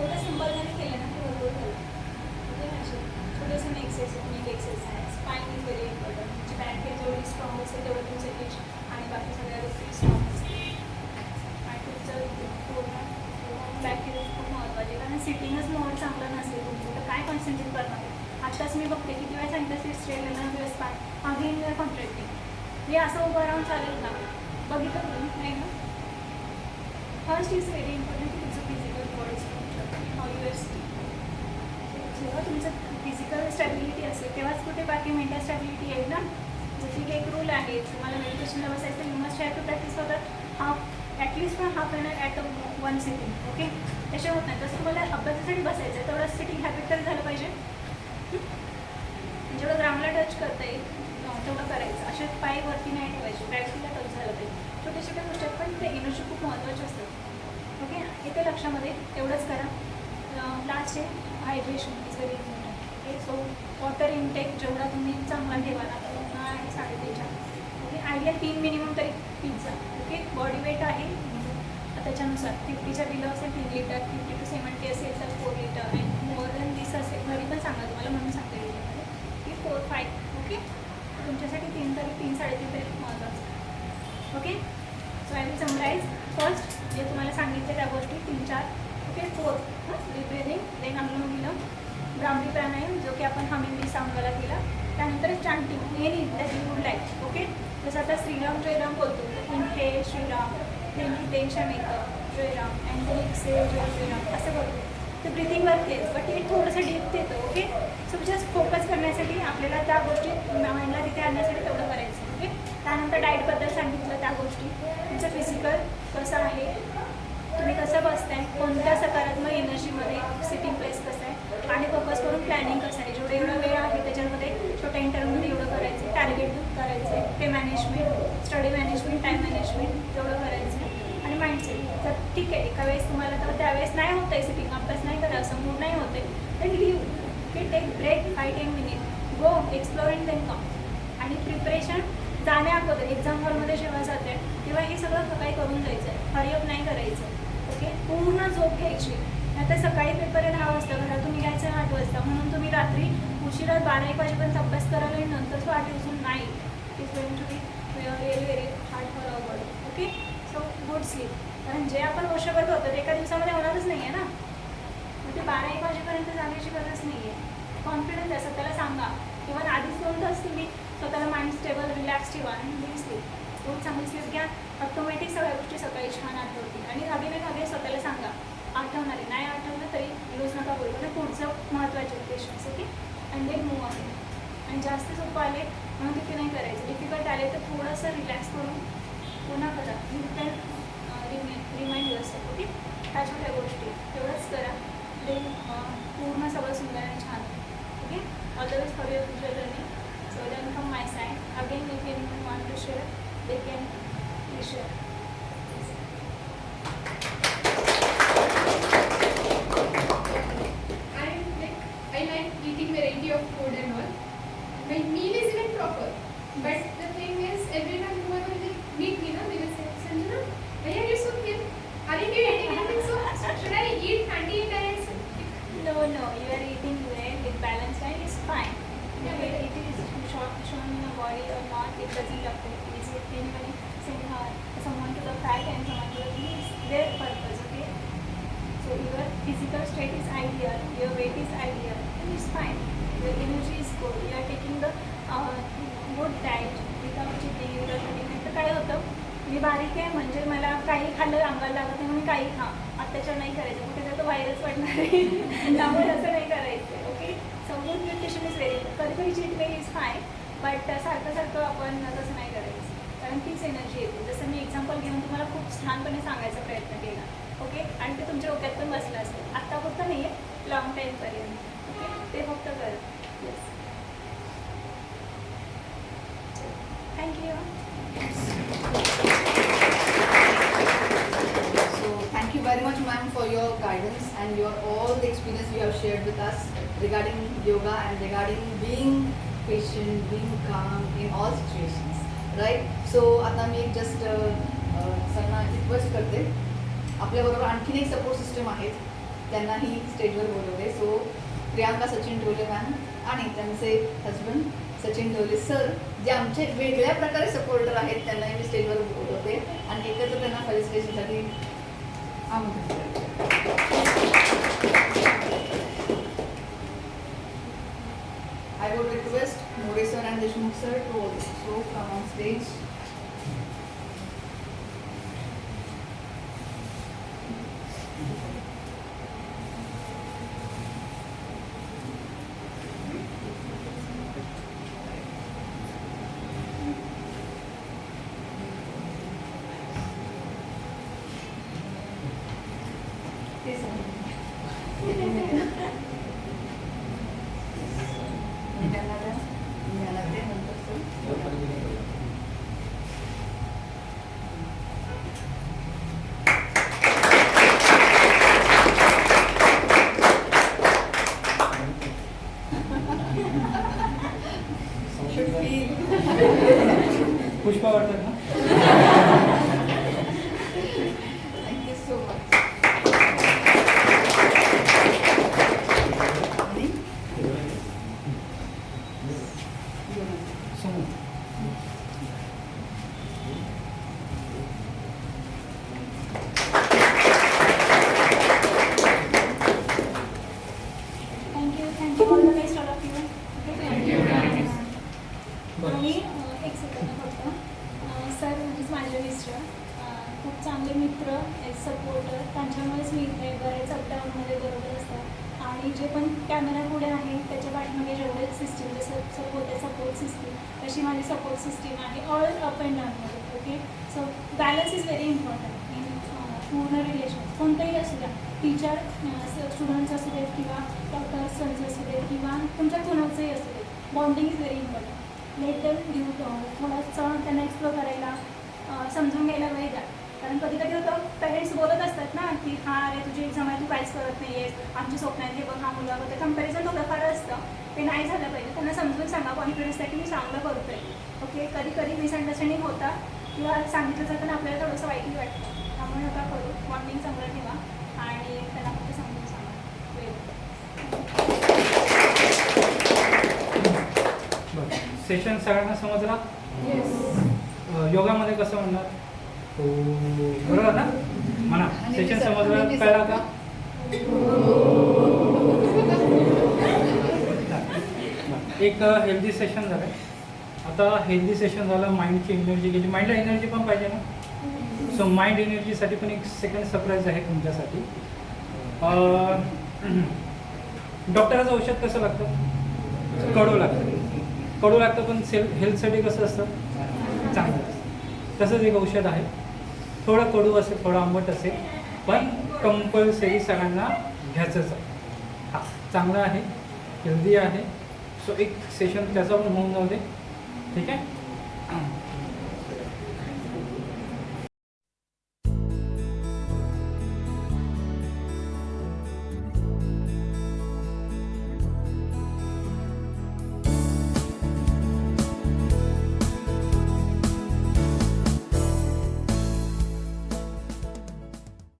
थोडं सिम्पल जरी केलं ना ते बरोबर झालं. म्हणजे असे छोटेसे exercise. Spine is very important. तुमची बॅक हेड जेवढी स्ट्रॉंग असेल तेवढं तुमचं हिच आणि बाकी सगळ्या गोष्टी स्ट्रॉंग असतील. आणि तुमचं पूर्ण बॅक हेड खूप महत्त्वाचे, कारण सिटिंगच मोड चांगलं नसेल तुमचं तर काय कॉन्सन्ट्रेट करणार. आत्ताच मी बघते किती वेळा सांगितलं सीट स्ट्रेट ना किंवा स्पाइन अगेन युअर कॉन्ट्रॅक्टिंग. हे असं उभं राहून चालेल का, बघितलं तुम्ही नाही ना. फर्स्ट इज व्हेरी इम्पॉर्टंट की तुमचं फिजिकल बॉडी जेव्हा तुमचं फिजिकल स्टॅबिलिटी असेल तेव्हाच कुठे बाकी मेंटल स्टॅबिलिटी येईल ना. जसे की एक रूल आहे, तुम्हाला मेडिटेशनला बसायचं, you must have to practice for at least for half an at one sitting. Okay, तसे होत नाही. तसं तुम्हाला अभ्यासासाठी बसायचं आहे तेवढं सिटिंग हॅबिट तरी झालं पाहिजे. जेवढं ग्राउंडला टच करता येईल तेवढं करायचं. असे पाय वरती नाही ठेवायचे, प्रॅक्टिसला टच झालं पाहिजे. छोट्या छोट्या गोष्टी आहेत पण ते एनर्जी खूप महत्त्वाचे असतात. ओके, इथे लक्षामध्ये तेवढंच करा. लास्ट आहे hydration is very important. Okay, so water intake जेवढा तुम्ही चांगला ठेवाल. आता उन्हाळा आहे 3.5. ओके, आयडियल 3 मिनिमम तरी पिझ्झा. ओके, बॉडी वेट आहे त्याच्यानुसार 50च्या बिलो असेल 3 लिटर, 50 to 70 असेल तर 4 लिटर आणि मोर दॅन दिस असेल घरी पण सांगा तुम्हाला, म्हणून सांगते लिटरमध्ये की 4-5. ओके, तुमच्यासाठी 3 तरी 3-3.5 तरी खूप महत्त्वाचं. Okay, so I will summarise. First जे तुम्हाला सांगितले त्या गोष्टी 3-4. ओके, 4 deep breathing, then Anulom Vilom, Bhramari pranayama जो की आपण हमिंग साऊंडवाला केला. त्यानंतर chanting any that you would like. Okay, जसं आता श्रीराम जयराम बोलतो, इनहेल श्रीराम, then टेन्शन येतं जयराम अँड then एक्सेल जय श्रीराम असं बोलतो. ते ब्रिथिंगवरती आहे बट हे थोडंसं डीप येतं. ओके, सो जस्ट फोकस करण्यासाठी आपल्याला त्या गोष्टी माइंडला तिथे आणण्यासाठी तेवढं करायचं. ओके, त्यानंतर डाएटबद्दल सांगितलं, त्या गोष्टी तुमचं फिजिकल कसं आहे, तुम्ही कसं बसताय, कोणत्या सकारात्मक एनर्जीमध्ये सिटिंग प्लेस कसं आहे आणि फोकस करून प्लॅनिंग कसं आहे. जेवढं एवढा वेळ आहे त्याच्यामध्ये छोट्या इंटरव्ह्यूमध्ये एवढं करायचं, टार्गेट करायचं आहे, ते management, study management, time management तेवढं करायचं आहे. आणि माइंडसेट, तर ठीक आहे एका वेळेस तुम्हाला तर त्यावेळेस नाही होतं आहे सिटिंग, अभ्यास नाही करा, असं मूड नाही होते, then leave. Okay, take break 5-10 minute, go explore and then come. आणि प्रिपरेशन जाण्या अगोदर एक्झाम हॉलमध्ये जेव्हा जाते तेव्हा हे सगळं काही करून जायचं आहे, हरिअप नाही करायचं. ओके, पूर्ण झोप घ्यायची. आता सकाळी पेपर आहे 10 वाजता, घरातून निघायचं 8 वाजता, म्हणून तुम्ही रात्री उशिरा 12-1 वाजेपर्यंत अभ्यास करायला आणि नंतर 8 उसून नाही. It is going to be very very hard for our body. Okay, so good sleep. कारण जे आपण वर्षभर करतो ते एका दिवसामध्ये होणारच नाही आहे ना. मग ते 12-1 वाजेपर्यंत जाण्याची गरज नाही आहे. कॉन्फिडन्स आहे, स्वतःला सांगा. किंवा आधीच 2 तास तुम्ही स्वतःला माइंड स्टेबल रिलॅक्स ठेवा आणि डीप स्लीप. रोज चांगली स्लीप घ्या, ऑटोमॅटिक सगळ्या गोष्टी सकाळी छान आठवतील. आणि अगेन स्वतःला सांगा, आठवणार आहे, नाही आठवलं तरी लूज नका करू. म्हणजे पुढचं महत्त्वाचे patience, okay. And then move आहे. आणि जास्त सोपं आले म्हणून तिथे नाही करायचं. डिफिकल्ट आले तर थोडंसं रिलॅक्स करून पुन्हा करा. You can remind yourself, okay. ह्या छोट्या गोष्टी तेवढंच करा. देन पूर्ण सगळं सुंदर आणि छान, okay. All the best for your future learning. So then from my side again if anyone want to share they can share. I like eating variety of food and all. My meal is even proper. But the thing is, every time whoever will meet me, they will say, Sanjana, why are you so thin? Aren't you eating anything? So should I eat fatty diets? No, you are eating well with balanced diet, it's fine. Yeah, Okay, but- it is shown in your body or not, it doesn't affect. Is it anybody saying someone to the fat and someone to the thin? It's their purpose, okay? So your physical state is ideal, your weight is ideal, and it's fine. Your energy is good. You are taking the good diet without cheating, without eating. तर काय होतं, मी बारीक आहे म्हणजे मला काही खाल्लं अंगाला लागत नाही म्हणून काही खा. अत्याचार नाही करायचं, कुठे तर तो व्हायरस पडणार आहे. त्यामुळे असं नाही करायचं, okay. So good nutrition is very. कधी कधी cheat day is fine, but सारखं आपण तसं नाही करायचं, कारण तीच एनर्जी येते. जसं मी एक्झाम्पल घेऊन तुम्हाला खूप छानपणे सांगायचा प्रयत्न केला, ओके. आणि ते तुमच्या डोक्यात पण बसलं असेल. आत्ता फक्त नाही आहे, लॉंग टाईमपर्यंत, ओके. ते फक्त कर. Yes, thank you. So thank you very much, ma'am, for your guidance and your all the experience you have shared with us regarding yoga and regarding being patient, being calm in all situations, right? So आता मी एक just सरांना request करते. आपल्याबरोबर आणखीन एक support system आहेत, त्यांनाही स्टेजवर बोलवले. सो प्रियांका सचिन ढोले मॅम आणि त्यांचे हजबंड सचिन ढोले सर, जे आमचे वेगळ्या प्रकारे सपोर्टर आहेत, त्यांनाही मी स्टेजवर बोलवते आणि एकत्र त्यांना फेलिसिटेशनसाठी आमंत्रित करते. I would request More sir and Deshmukh sir to also come on stage. Please, sir. त्यांना द्या. मला ते नंतर सर. Should feel. पुष्पा वाटतात ना? Thank you so much. आणि? समोर. Thank you all the best all of you. बरं. आणि एक सेकंद फक्त. सर म्हणजेच माझे मिस्टर खूप चांगले मित्र, एक सपोर्टर, त्यांच्यामुळेच मी इथे बरेच अपडाऊनमध्ये बरोबर असतात. आणि जे पण कॅमेरा पुढे आहे त्याच्या पाठीमागे जेवढे सिस्टीम जसं होते सपोर्ट सिस्टीम, तशी माझी सपोर्ट सिस्टीम आहे ऑल अप अँड डाऊनमध्ये, okay. So balance is very important in पूर्ण रिलेशन. कोणतंही असू द्या, टीचर स्टुडंट्स असू देत किंवा डॉक्टर सन्स असू देत किंवा तुमच्या कोणाचंही असू देत, bonding is very important. Let them give थोडंसं त्यांना एक्सप्लोर करायला, समजून घ्यायला वेळ द्या. कारण कधी कधी होतं, पेरेंट्स बोलत असतात ना की हां अरे तुझी एक्झाम आहे, तू काहीच करत नाही आहेस, आमची स्वप्न आहेत, हे बघ हा मुलगा होतं. कम्पॅरिझन थोडंफार असतं, ते नाही झालं पाहिजे. त्यांना समजून सांगा, कॉन्फिडन्स द्या की मी चांगलं करतो आहे, ओके. कधी कधी मिसअंडरस्टँडिंग होता किंवा सांगितलं जातं ना आपल्याला थोडंसं वाईटही वाटतं. त्यामुळे नका करू, बॉन्डिंग चांगलं ठेवा आणि त्यांना फक्त समजून सांगा वेळ. सेशन सगळ्यांना समजला? Yes. योगामध्ये कसं म्हणणार? हो, बरोबर ना? म्हणा आणि सेशन मी समजलं नेहमी कळलं का? एक हेल्दी सेशन झालं. आता हेल्दी सेशन झालं, माइंडची एनर्जी गेली. माइंडला एनर्जी पण पाहिजे ना. सो माइंड एनर्जीसाठी पण एक सेकंड सरप्राईज आहे तुमच्यासाठी. डॉक्टराचं औषध कसं लागतं? कडू लागतं. कडू लागतं पण हेल्थसाठी कसं असतं? चांगलं असतं. तसंच एक औषध आहे, थोडं कडू असेल, थोडं आंबट असेल, पण कंपल्सरी सगळ्यांना घ्यायचंच आहे. हां, चांगलं आहे, हेल्दी आहे. सो एक सेशन त्याचा पण होऊन जाऊ दे. ठीक आहे.